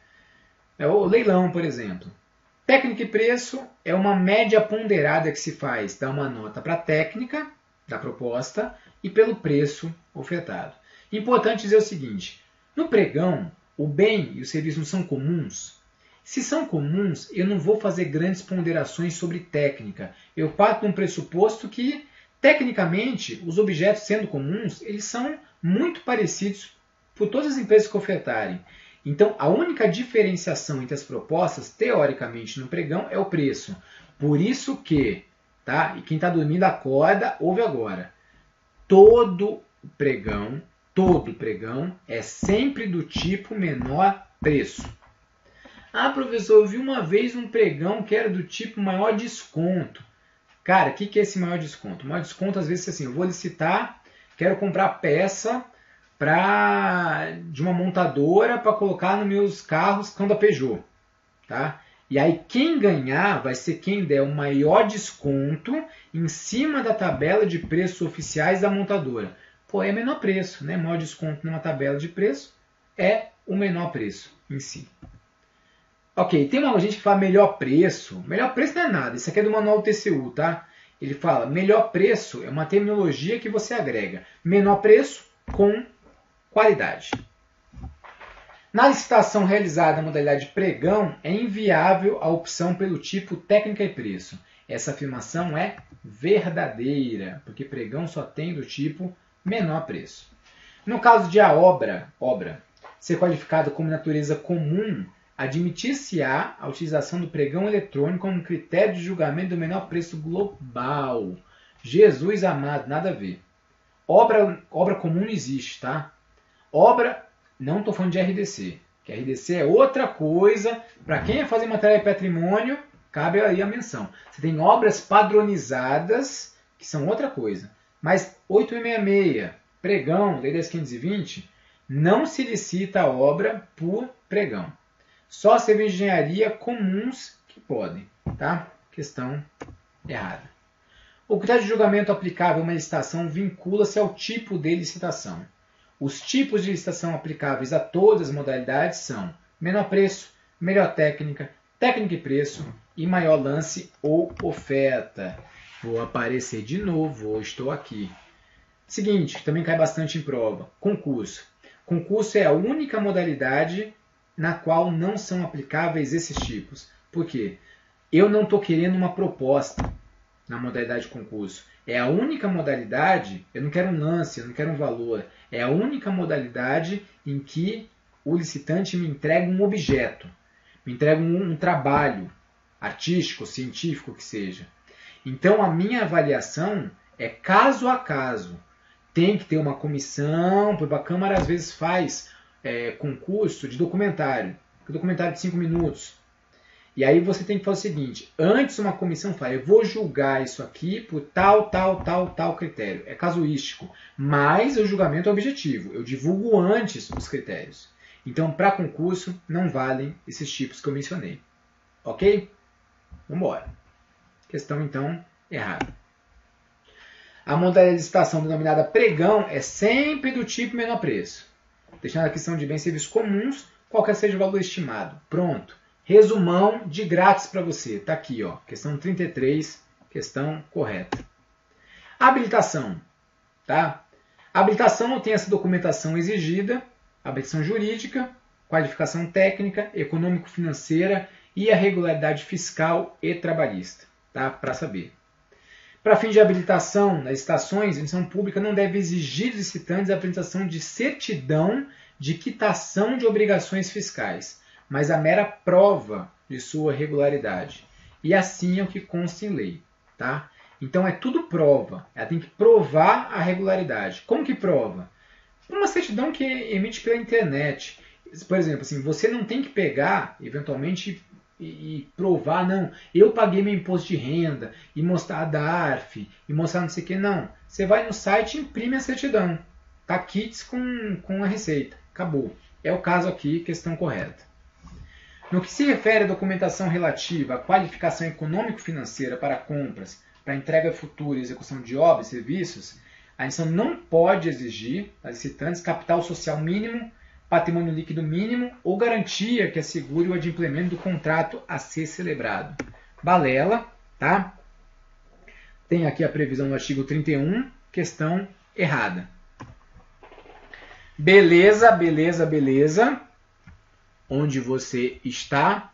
É o leilão, por exemplo. Técnica e preço é uma média ponderada que se faz, dá uma nota para a técnica da proposta e pelo preço ofertado. Importante dizer o seguinte, no pregão, o bem e o serviço não são comuns. Se são comuns, eu não vou fazer grandes ponderações sobre técnica. Eu parto de um pressuposto que, tecnicamente, os objetos sendo comuns, eles são muito parecidos por todas as empresas que ofertarem. Então, a única diferenciação entre as propostas, teoricamente, no pregão é o preço. Por isso que, tá? E quem está dormindo acorda, ouve agora. Todo pregão é sempre do tipo menor preço. Ah, professor, eu vi uma vez um pregão que era do tipo maior desconto. Cara, o que é esse maior desconto? O maior desconto, às vezes, é assim, eu vou licitar, quero comprar peça de uma montadora para colocar nos meus carros da Peugeot. Tá? E aí quem ganhar vai ser quem der o maior desconto em cima da tabela de preços oficiais da montadora. Pô, é menor preço, né? Maior desconto numa tabela de preço é o menor preço em si. Ok, tem uma gente que fala melhor preço. Melhor preço não é nada, isso aqui é do manual TCU, tá? Ele fala, melhor preço é uma terminologia que você agrega. Menor preço com qualidade. Na licitação realizada na modalidade pregão, é inviável a opção pelo tipo técnica e preço. Essa afirmação é verdadeira, porque pregão só tem do tipo menor preço. No caso de a obra ser qualificada como natureza comum, admitir-se-á a utilização do pregão eletrônico como critério de julgamento do menor preço global. Jesus amado, nada a ver. Obra comum não existe, tá? Obra, não estou falando de RDC, que RDC é outra coisa. Para quem vai fazer matéria de patrimônio, cabe aí a menção. Você tem obras padronizadas, que são outra coisa. Mas 8.666, pregão, Lei 10.520, não se licita a obra por pregão. Só serviços de engenharia comuns que podem, tá? Questão errada. O critério de julgamento aplicável a uma licitação vincula-se ao tipo de licitação. Os tipos de licitação aplicáveis a todas as modalidades são menor preço, melhor técnica, técnica e preço e maior lance ou oferta. Vou aparecer de novo, estou aqui. Seguinte, que também cai bastante em prova, concurso. Concurso é a única modalidade na qual não são aplicáveis esses tipos. Por quê? Eu não estou querendo uma proposta na modalidade de concurso. É a única modalidade, eu não quero um lance, eu não quero um valor, é a única modalidade em que o licitante me entrega um objeto, me entrega um trabalho artístico, científico que seja. Então a minha avaliação é caso a caso. Tem que ter uma comissão, porque a Câmara às vezes faz concurso de documentário, documentário de 5 minutos. E aí você tem que fazer o seguinte, antes uma comissão fala, eu vou julgar isso aqui por tal critério. É casuístico, mas o julgamento é objetivo. Eu divulgo antes os critérios. Então, para concurso, não valem esses tipos que eu mencionei. Ok? Vamos embora. Questão, então, errada. A modalidade de licitação denominada pregão é sempre do tipo menor preço. Deixando a aquisição de bens e serviços comuns, qualquer seja o valor estimado. Pronto. Resumão de grátis para você. Está aqui, ó. Questão 33, questão correta. Habilitação. Tá? Habilitação tem essa documentação exigida, habilitação jurídica, qualificação técnica, econômico-financeira e a regularidade fiscal e trabalhista. Tá? Para saber. Para fim de habilitação, nas licitações, a administração pública não deve exigir dos licitantes a apresentação de certidão de quitação de obrigações fiscais, mas a mera prova de sua regularidade. E assim é o que consta em lei. Tá? Então é tudo prova. Ela tem que provar a regularidade. Como que prova? Uma certidão que emite pela internet. Por exemplo, assim, você não tem que pegar, eventualmente, e provar, não, eu paguei meu imposto de renda, e mostrar a DARF, e mostrar não sei o que, não. Você vai no site e imprime a certidão. Tá kits com a receita. Acabou. É o caso aqui, questão correta. No que se refere à documentação relativa à qualificação econômico-financeira para compras, para entrega futura e execução de obras e serviços, a administração não pode exigir das licitantes capital social mínimo, patrimônio líquido mínimo ou garantia que assegure o adimplemento do contrato a ser celebrado. Balela, tá? Tem aqui a previsão do artigo 31, questão errada. Beleza, beleza, beleza. Onde você está?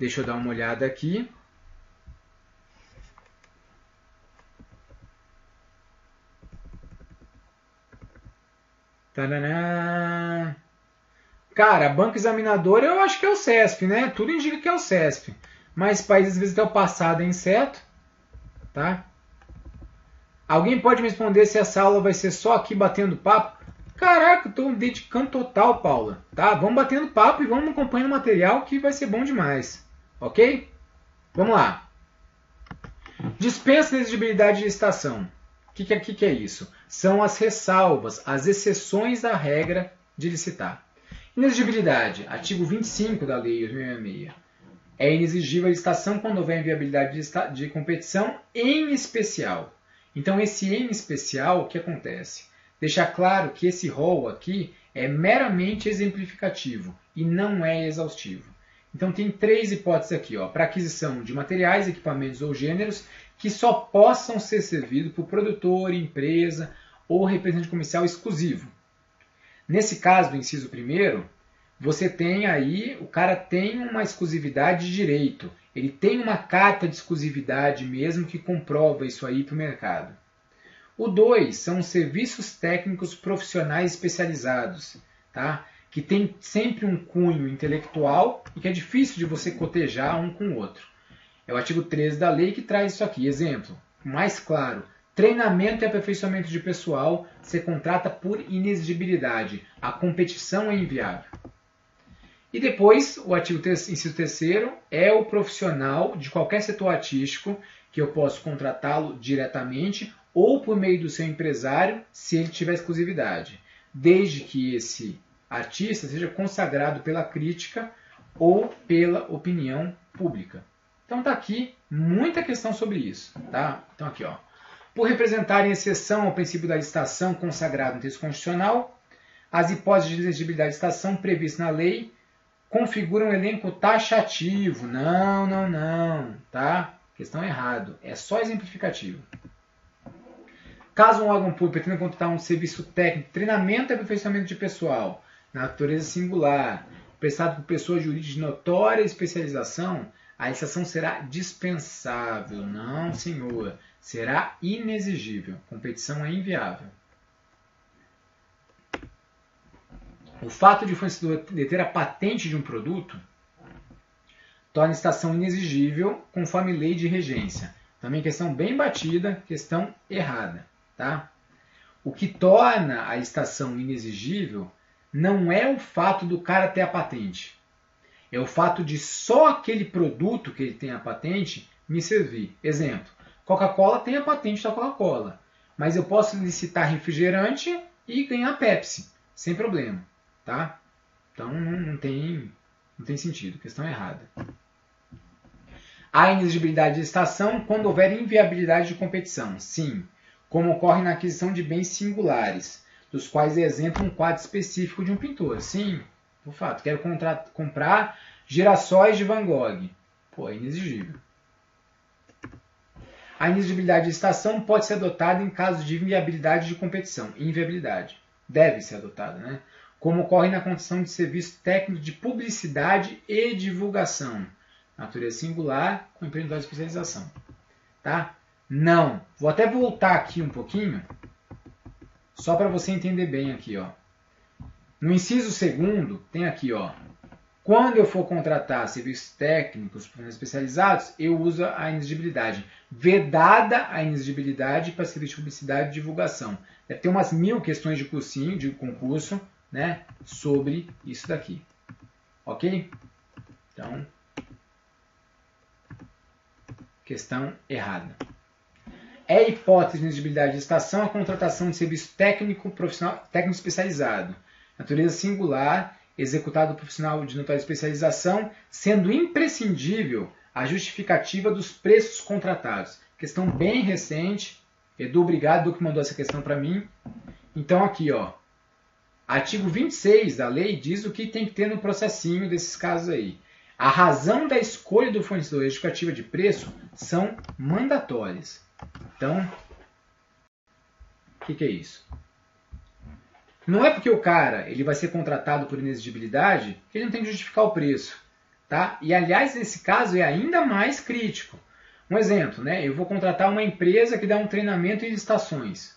Deixa eu dar uma olhada aqui. Tadã! Cara, banco examinador eu acho que é o CESP, né? Tudo indica que é o CESP. Mas países às vezes até o passado é incerto. Tá? Alguém pode me responder se essa aula vai ser só aqui batendo papo? Caraca, estou me dedicando total, Paula. Tá? Vamos batendo papo e vamos acompanhando o material que vai ser bom demais. Ok? Vamos lá. Dispensa de exigibilidade de licitação. O que é isso? São as ressalvas, as exceções da regra de licitar. Inexigibilidade. Artigo 25 da Lei 8.666. É inexigível a licitação quando houver inviabilidade de competição, em especial. Então, esse em especial, o que acontece? Deixar claro que esse rol aqui é meramente exemplificativo e não é exaustivo. Então, tem 3 hipóteses aqui, para aquisição de materiais, equipamentos ou gêneros que só possam ser servidos por produtor, empresa ou representante comercial exclusivo. Nesse caso do inciso 1º, você tem aí, o cara tem uma exclusividade de direito. Ele tem uma carta de exclusividade mesmo que comprova isso aí para o mercado. O 2 são os serviços técnicos profissionais especializados, tá? Que tem sempre um cunho intelectual e que é difícil de você cotejar um com o outro. É o artigo 13 da lei que traz isso aqui. Exemplo, mais claro, treinamento e aperfeiçoamento de pessoal se contrata por inexigibilidade. A competição é inviável. E depois, o artigo inciso 3º é o profissional de qualquer setor artístico que eu posso contratá-lo diretamente ou por meio do seu empresário, se ele tiver exclusividade, desde que esse artista seja consagrado pela crítica ou pela opinião pública. Então está aqui muita questão sobre isso. Tá? Então aqui, por representarem exceção ao princípio da licitação consagrado no texto constitucional, as hipóteses de elegibilidade de licitação previstas na lei configuram um elenco taxativo. Não, tá? Questão errado. É só exemplificativo. Caso um órgão público pretenda contratar um serviço técnico, treinamento e aperfeiçoamento de pessoal, na natureza singular, prestado por pessoa jurídica de notória especialização, a licitação será dispensável. Não, senhor. Será inexigível. Competição é inviável. O fato de o fornecedor deter a patente de um produto torna a licitação inexigível conforme lei de regência. Também questão bem batida, questão errada. Tá? O que torna a licitação inexigível não é o fato do cara ter a patente. É o fato de só aquele produto que ele tem a patente me servir. Exemplo, Coca-Cola tem a patente da Coca-Cola, mas eu posso licitar refrigerante e ganhar Pepsi, sem problema. Tá? Então não tem sentido, questão errada. Há inexigibilidade de licitação quando houver inviabilidade de competição. Sim, como ocorre na aquisição de bens singulares, dos quais é exemplo um quadro específico de um pintor. Sim, por fato, quero comprar girassóis de Van Gogh. Pô, é inexigível. A inexigibilidade de licitação pode ser adotada em caso de inviabilidade de competição. Inviabilidade. Deve ser adotada, né? Como ocorre na concessão de serviço técnico de publicidade e divulgação. Natureza singular com empreendedor de especialização. Tá? Não. Vou até voltar aqui um pouquinho, só para você entender bem aqui. Ó. No inciso 2º, tem aqui, ó, quando eu for contratar serviços técnicos especializados, eu uso a inexigibilidade. Vedada a inexigibilidade para serviço de publicidade e divulgação. Deve ter umas 1000 questões de cursinho, de concurso, né, sobre isso daqui. Ok? Então, questão errada. É hipótese de inexigibilidade de licitação a contratação de serviço técnico profissional, técnico especializado. Natureza singular, executado por profissional de notória especialização, sendo imprescindível a justificativa dos preços contratados. Questão bem recente. Edu, obrigado, Edu, que mandou essa questão para mim. Então aqui, ó, artigo 26 da lei diz o que tem que ter no processinho desses casos aí. A razão da escolha do fornecedor e a justificativa de preço são mandatórias. Então, o que é isso? Não é porque o cara ele vai ser contratado por inexigibilidade que ele não tem que justificar o preço. Tá? E, aliás, nesse caso é ainda mais crítico. Um exemplo, né? Eu vou contratar uma empresa que dá um treinamento em licitações.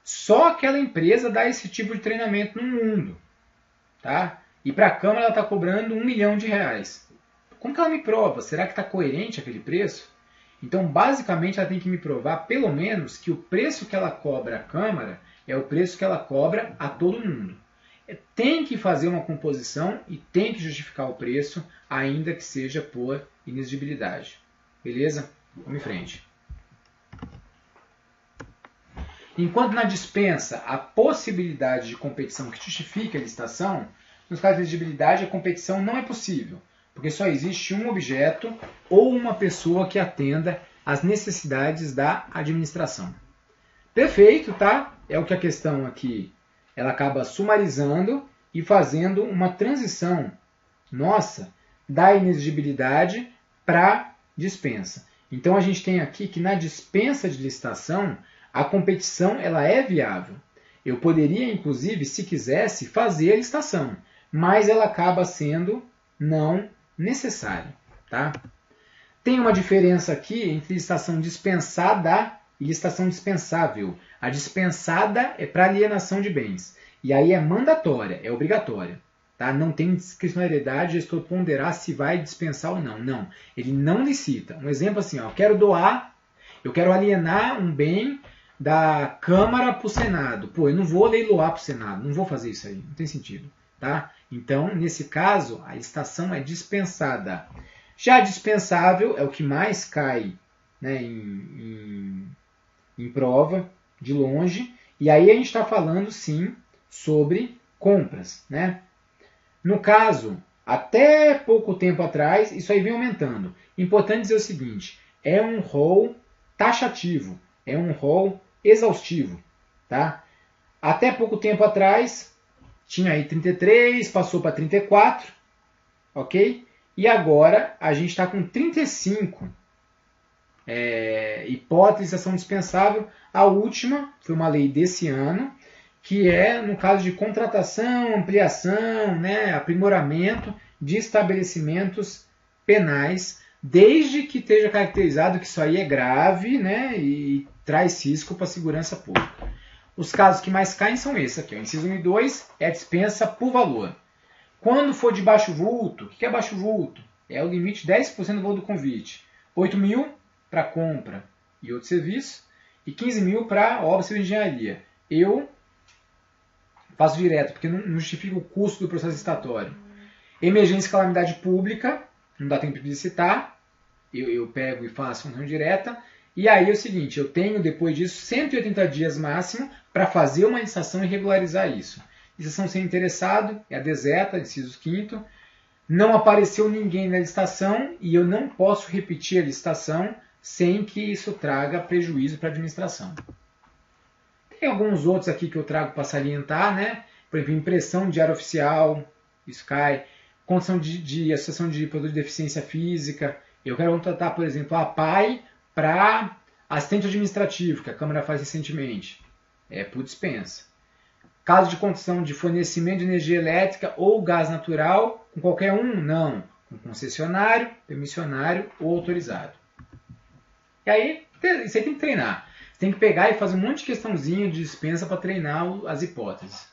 Só aquela empresa dá esse tipo de treinamento no mundo. Tá? E para a Câmara ela está cobrando R$1 milhão. Como que ela me prova? Será que está coerente aquele preço? Então, basicamente, ela tem que me provar, pelo menos, que o preço que ela cobra à Câmara é o preço que ela cobra a todo mundo. Tem que fazer uma composição e tem que justificar o preço, ainda que seja por inexigibilidade. Beleza? Vamos em frente. Enquanto na dispensa a possibilidade de competição que justifique a licitação, nos casos de inexigibilidade a competição não é possível, porque só existe um objeto ou uma pessoa que atenda às necessidades da administração. Perfeito, tá? É o que a questão aqui ela acaba sumarizando e fazendo uma transição nossa da inexigibilidade para dispensa. Então a gente tem aqui que na dispensa de licitação a competição ela é viável. Eu poderia, inclusive, se quisesse, fazer a licitação, mas ela acaba sendo não necessária. Tá? Tem uma diferença aqui entre licitação dispensada e licitação dispensável. A dispensada é para alienação de bens. E aí é mandatória, é obrigatória. Tá? Não tem discricionariedade, o gestor ponderar se vai dispensar ou não. Não, ele não licita. Um exemplo assim, ó, eu quero doar, eu quero alienar um bem da Câmara para o Senado. Pô, eu não vou leiloar para o Senado, não vou fazer isso aí, não tem sentido. Tá? Então, nesse caso, a licitação é dispensada. Já dispensável é o que mais cai, né, em prova, de longe. E aí a gente está falando, sim, sobre compras. Né? No caso, até pouco tempo atrás, isso aí vem aumentando. Importante dizer o seguinte, é um rol taxativo, é um rol exaustivo. Tá? Até pouco tempo atrás, tinha aí 33, passou para 34, ok? E agora a gente está com 35 hipóteses de ação dispensável. A última foi uma lei desse ano, que é no caso de contratação, ampliação, né, aprimoramento de estabelecimentos penais, desde que esteja caracterizado que isso aí é grave, né, e traz risco para a segurança pública. Os casos que mais caem são esses aqui. Ó. Inciso 1 e 2 é a dispensa por valor. Quando for de baixo vulto, o que é baixo vulto? É o limite de 10% do valor do convite. 8 mil para compra e outro serviço e 15 mil para obra civil de engenharia. Eu faço direto, porque não justifica o custo do processo licitatório. Emergência e calamidade pública, não dá tempo de citar, eu pego e faço uma direta. E aí é o seguinte, eu tenho depois disso 180 dias máximo para fazer uma licitação e regularizar isso. Licitação sem interessado, é a deseta, inciso 5º. Não apareceu ninguém na licitação e eu não posso repetir a licitação sem que isso traga prejuízo para a administração. Tem alguns outros aqui que eu trago para salientar, né? Por exemplo, impressão de diário oficial, isso cai. Condição de associação de produto de deficiência física. Eu quero contratar, por exemplo, a APAI para assistente administrativo, que a Câmara faz recentemente. É por dispensa. Caso de condição de fornecimento de energia elétrica ou gás natural, com qualquer um, não. Com concessionário, permissionário ou autorizado. E aí, isso aí tem que treinar. Você tem que pegar e fazer um monte de questãozinha de dispensa para treinar as hipóteses.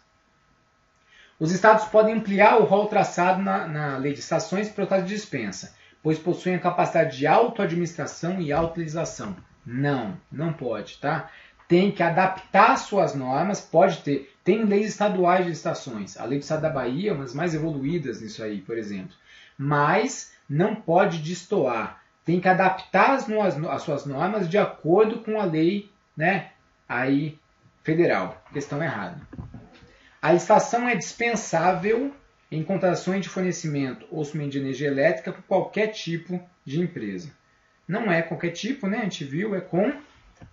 Os estados podem ampliar o rol traçado na lei de licitações para o caso de dispensa, pois possuem a capacidade de autoadministração e autorização. Não, não pode, tá? Tem que adaptar suas normas, pode ter. Tem leis estaduais de licitações. A lei do estado da Bahia é uma das mais evoluídas nisso aí, por exemplo. Mas não pode destoar. Tem que adaptar as suas normas de acordo com a lei, né, aí, federal. Questão errada. A licitação é dispensável em contratações de fornecimento ou suprimento de energia elétrica com qualquer tipo de empresa. Não é qualquer tipo, né? A gente viu, é com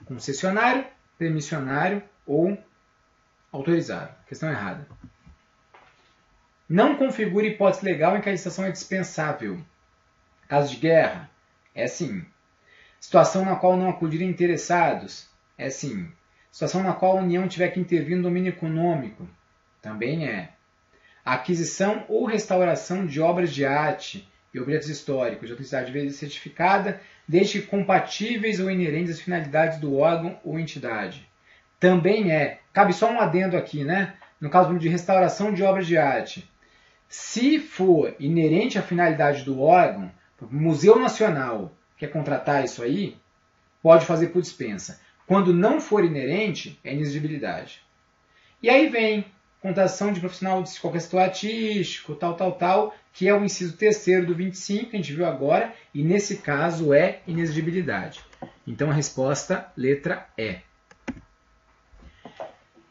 concessionário, permissionário ou autorizado. Questão errada. Não configura hipótese legal em que a licitação é dispensável. Caso de guerra, é sim. Situação na qual não acudirem interessados, é sim. Situação na qual a União tiver que intervir no domínio econômico, também é. Aquisição ou restauração de obras de arte e objetos históricos de autoridade certificada, desde que compatíveis ou inerentes às finalidades do órgão ou entidade. Também é. Cabe só um adendo aqui, né? No caso de restauração de obras de arte. Se for inerente à finalidade do órgão, o Museu Nacional quer contratar isso aí, pode fazer por dispensa. Quando não for inerente, é inexigibilidade. E aí vem contratação de profissional de qualquer setor artístico, tal, que é o inciso 3º do 25, que a gente viu agora, e nesse caso é inexigibilidade. Então a resposta, letra E.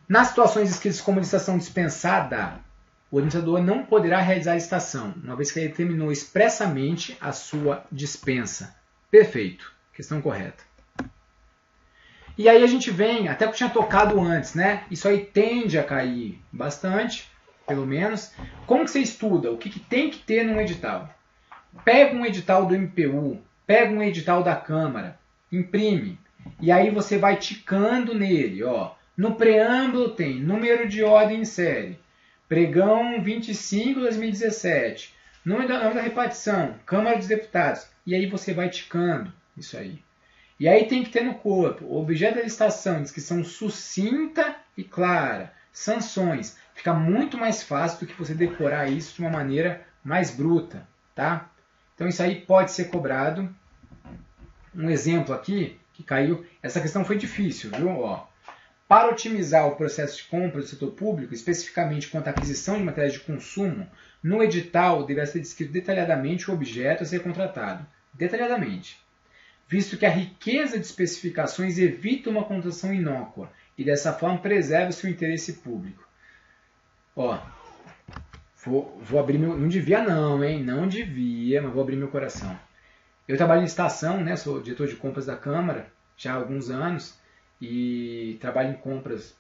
Nas situações escritas como licitação dispensada, o administrador não poderá realizar a licitação, uma vez que ele determinou expressamente a sua dispensa. Perfeito. Questão correta. E aí a gente vem, até que eu tinha tocado antes, né? Isso aí tende a cair bastante, pelo menos. Como que você estuda? O que tem que ter num edital? Pega um edital do MPU, pega um edital da Câmara, imprime. E aí você vai ticando nele, ó. No preâmbulo tem número de ordem em série, pregão 25/2017, nome da repartição, Câmara dos Deputados. E aí você vai ticando isso aí. E aí tem que ter no corpo o objeto da licitação, descrição sucinta e clara, sanções. Fica muito mais fácil do que você decorar isso de uma maneira mais bruta, tá? Então isso aí pode ser cobrado. Um exemplo aqui que caiu, essa questão foi difícil, viu? Ó, para otimizar o processo de compra do setor público, especificamente quanto à aquisição de matérias de consumo, no edital deverá ser descrito detalhadamente o objeto a ser contratado. Detalhadamente. Visto que a riqueza de especificações evita uma contratação inócua e dessa forma preserva o seu interesse público. Ó, vou abrir meu... Não devia não, hein? Não devia, mas vou abrir meu coração. Eu trabalho em licitação, né? Sou diretor de compras da Câmara já há alguns anos e trabalho em compras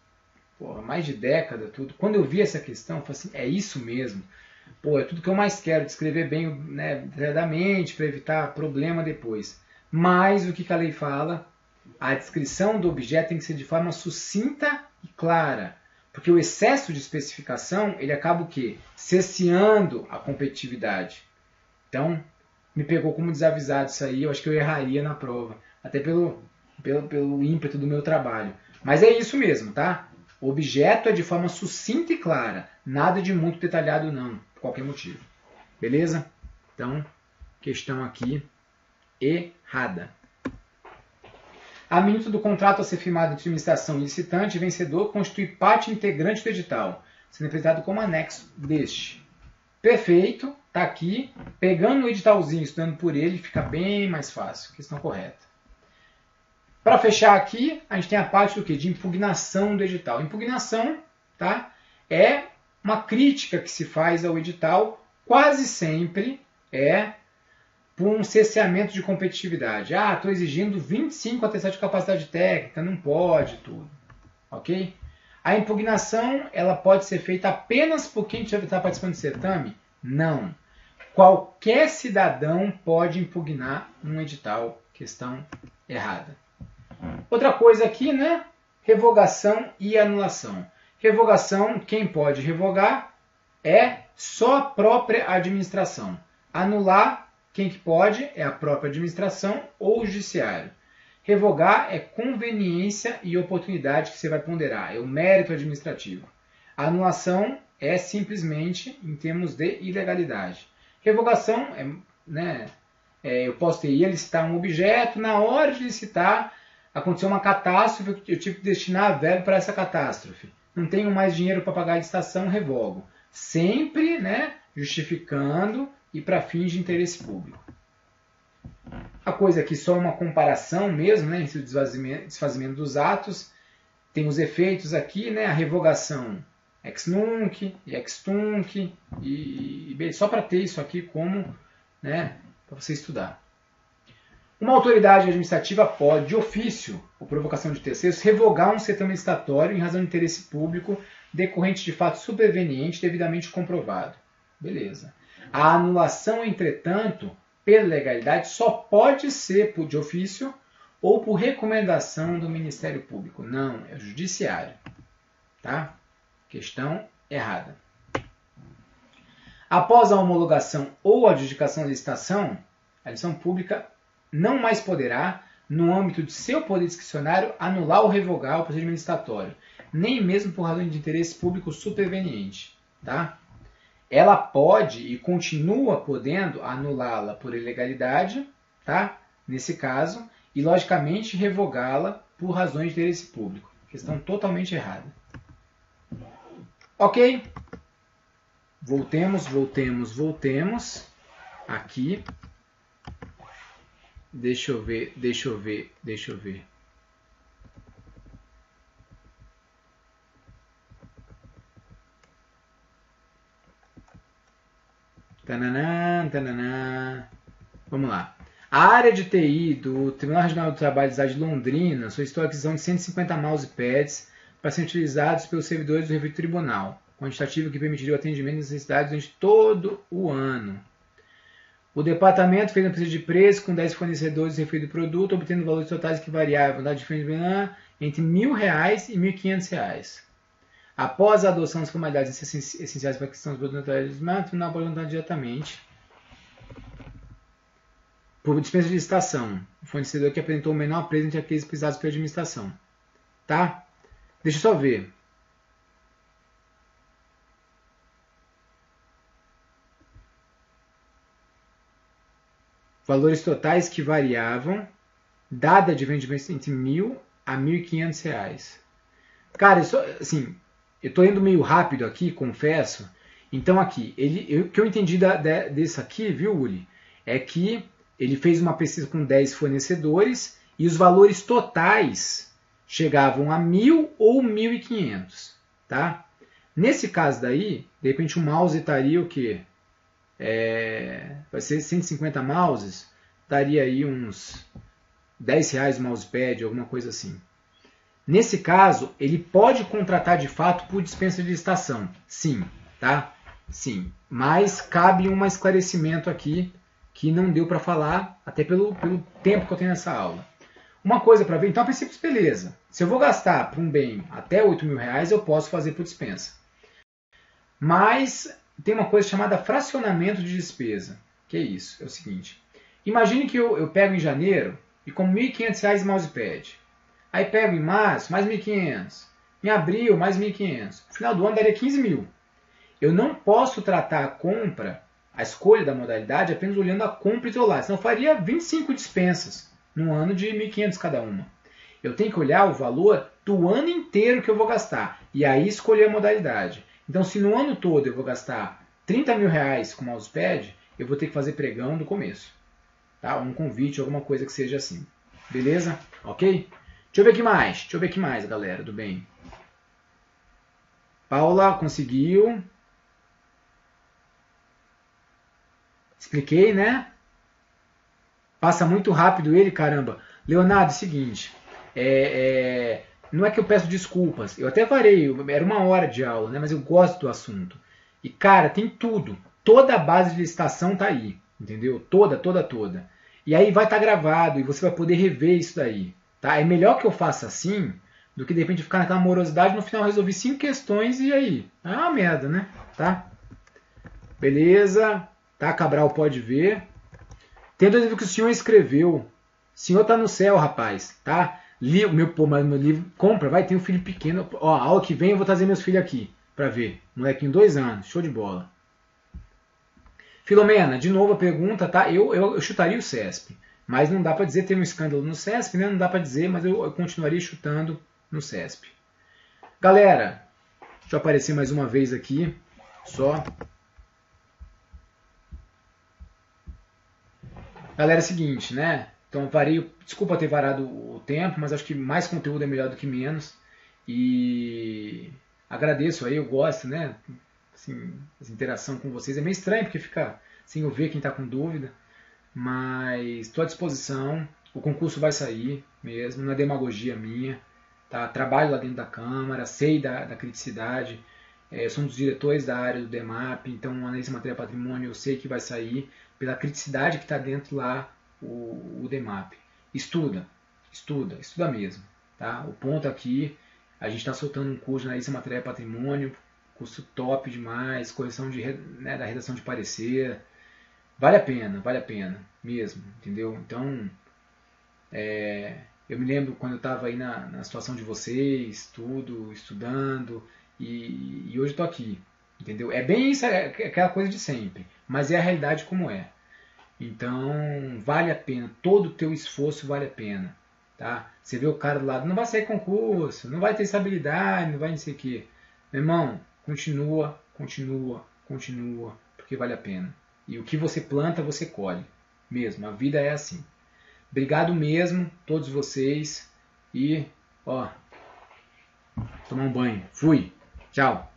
há mais de década, tudo. Quando eu vi essa questão, eu falei assim, é isso mesmo. Pô, é tudo que eu mais quero, descrever bem, né, detalhadamente para evitar problema depois. Mas o que a lei fala? A descrição do objeto tem que ser de forma sucinta e clara. Porque o excesso de especificação, ele acaba o quê? Cesseando a competitividade. Então, me pegou como desavisado isso aí, eu acho que eu erraria na prova. Até pelo ímpeto do meu trabalho. Mas é isso mesmo, tá? O objeto é de forma sucinta e clara. Nada de muito detalhado não, por qualquer motivo. Beleza? Então, questão aqui errada. A minuta do contrato a ser firmado entre administração e licitante e vencedor constitui parte integrante do edital, sendo apresentado como anexo deste. Perfeito, tá aqui. Pegando o editalzinho, estudando por ele, fica bem mais fácil. Questão correta. Para fechar aqui, a gente tem a parte do quê? De impugnação do edital. Impugnação, tá? É uma crítica que se faz ao edital, quase sempre é por um cesseamento de competitividade. Ah, estou exigindo 25 atestados de capacidade técnica, não pode tudo. Ok? A impugnação, ela pode ser feita apenas por quem está participando do certame? Não. Qualquer cidadão pode impugnar um edital. Questão errada. Outra coisa aqui, né? Revogação e anulação. Revogação, quem pode revogar é só a própria administração. Anular, quem que pode é a própria administração ou o judiciário. Revogar é conveniência e oportunidade que você vai ponderar, é o mérito administrativo. A anulação é simplesmente em termos de ilegalidade. Revogação eu posso ter ido licitar um objeto, na hora de licitar aconteceu uma catástrofe, eu tive que destinar verbo para essa catástrofe. Não tenho mais dinheiro para pagar a licitação, revogo. Sempre, justificando e para fins de interesse público. A coisa aqui só uma comparação mesmo, entre o desfazimento dos atos. Tem os efeitos aqui, a revogação ex nunc e ex tunc, e só para ter isso aqui como, para você estudar. Uma autoridade administrativa pode, de ofício ou provocação de terceiros, revogar um certame licitatório em razão de interesse público decorrente de fato superveniente devidamente comprovado. Beleza. A anulação, entretanto, pela legalidade, só pode ser de ofício ou por recomendação do Ministério Público. Não, é o judiciário. Tá? Questão errada. Após a homologação ou adjudicação da licitação, a administração pública não mais poderá, no âmbito de seu poder discricionário, anular ou revogar o procedimento licitatório, nem mesmo por razão de interesse público superveniente. Tá? Ela pode e continua podendo anulá-la por ilegalidade, tá? Nesse caso, e logicamente revogá-la por razões de interesse público. Questão totalmente errada. Ok? Voltemos. Aqui. Deixa eu ver. Tananã. Vamos lá. A área de TI do Tribunal Regional do Trabalho da cidade de Londrina solicitou a aquisição de 150 mousepads para serem utilizados pelos servidores do referido tribunal, quantitativo que permitiria o atendimento das necessidades durante todo o ano. O departamento fez uma pesquisa de preço com 10 fornecedores do referido produto, obtendo valores totais que variavam entre R$1.000 e R$1.500. Após a adoção das formalidades essenciais para a questão dos produtos, o tribunal pode contar diretamente por dispensa de licitação, o fornecedor que apresentou o menor preço entre aqueles precisados pela administração. Tá? Deixa eu só ver. Valores totais que variavam, dada de vendimento entre R$1.000 a R$1.500. Cara, isso, assim, eu estou indo meio rápido aqui, confesso. Então aqui, o que eu entendi desse aqui, viu, Uli? É que ele fez uma pesquisa com 10 fornecedores e os valores totais chegavam a 1.000 ou 1.500, tá? Nesse caso daí, de repente o mouse estaria o quê? Vai ser 150 mouses, daria aí uns R$10 o mousepad, alguma coisa assim. Nesse caso, ele pode contratar de fato por dispensa de licitação. Sim, tá? Sim. Mas cabe um esclarecimento aqui que não deu para falar, até pelo tempo que eu tenho nessa aula. Uma coisa para ver, então a princípio, beleza. Se eu vou gastar para um bem até R$8.000, eu posso fazer por dispensa. Mas tem uma coisa chamada fracionamento de despesa. Que é isso? É o seguinte. Imagine que eu pego em janeiro e como R$1.500 mousepad. Aí pego em março mais 1.500. Em abril mais 1.500. No final do ano daria 15.000. Eu não posso tratar a compra, a escolha da modalidade, apenas olhando a compra isolada. Senão eu faria 25 dispensas num ano de 1.500 cada uma. Eu tenho que olhar o valor do ano inteiro que eu vou gastar. E aí escolher a modalidade. Então, se no ano todo eu vou gastar R$30.000 com mousepad, eu vou ter que fazer pregão no começo. Tá? Um convite, alguma coisa que seja assim. Beleza? Ok? Deixa eu ver aqui mais. Deixa eu ver aqui mais, galera do bem. Paula, conseguiu. Expliquei, né? Passa muito rápido ele, caramba. Leonardo, é o seguinte. Não é que eu peço desculpas. Eu até varei, era 1 hora de aula, né? Mas eu gosto do assunto. E, cara, tem tudo. Toda a base de licitação tá aí. Entendeu? Toda. E aí vai estar gravado e você vai poder rever isso daí. Tá? É melhor que eu faça assim do que de repente ficar naquela morosidade. No final eu resolvi 5 questões e aí? É uma merda, né? Tá? Beleza. Tá? Cabral pode ver. Tem 2 livros que o senhor escreveu. O senhor tá no céu, rapaz. Tá? Meu livro, compra, vai ter um filho pequeno. Ó, a aula que vem eu vou trazer meus filhos aqui pra ver. Molequinho, 2 anos. Show de bola. Filomena, de novo a pergunta, tá? Eu chutaria o CESP. Mas não dá para dizer, tem um escândalo no CESP, né? Não dá para dizer, mas eu continuaria chutando no CESP. Galera, deixa eu aparecer mais uma vez aqui, só. Galera, é o seguinte, né? Então, desculpa ter varado o tempo, mas acho que mais conteúdo é melhor do que menos. E agradeço aí, eu gosto, né? Assim, essa interação com vocês. É meio estranho, porque fica sem eu ver quem está com dúvida. Mas estou à disposição. O concurso vai sair mesmo, não é demagogia minha. Tá? Trabalho lá dentro da Câmara, sei da criticidade. Sou um dos diretores da área do DEMAP, então analista de matéria patrimônio eu sei que vai sair pela criticidade que está dentro lá o DEMAP. Estuda mesmo. Tá? O ponto aqui, a gente está soltando um curso de analista de matéria patrimônio, curso top demais, correção da redação de parecer. Vale a pena mesmo, entendeu? Então, eu me lembro quando eu estava aí na situação de vocês, estudando, e hoje eu estou aqui, entendeu? É bem isso, é aquela coisa de sempre, mas é a realidade como é. Então, vale a pena, todo o teu esforço vale a pena, tá? Você vê o cara do lado, não vai sair concurso, não vai ter estabilidade, não vai não sei o quê. Meu irmão, continua, porque vale a pena. E o que você planta, você colhe. Mesmo, a vida é assim. Obrigado mesmo, todos vocês. E, tomar um banho. Fui. Tchau.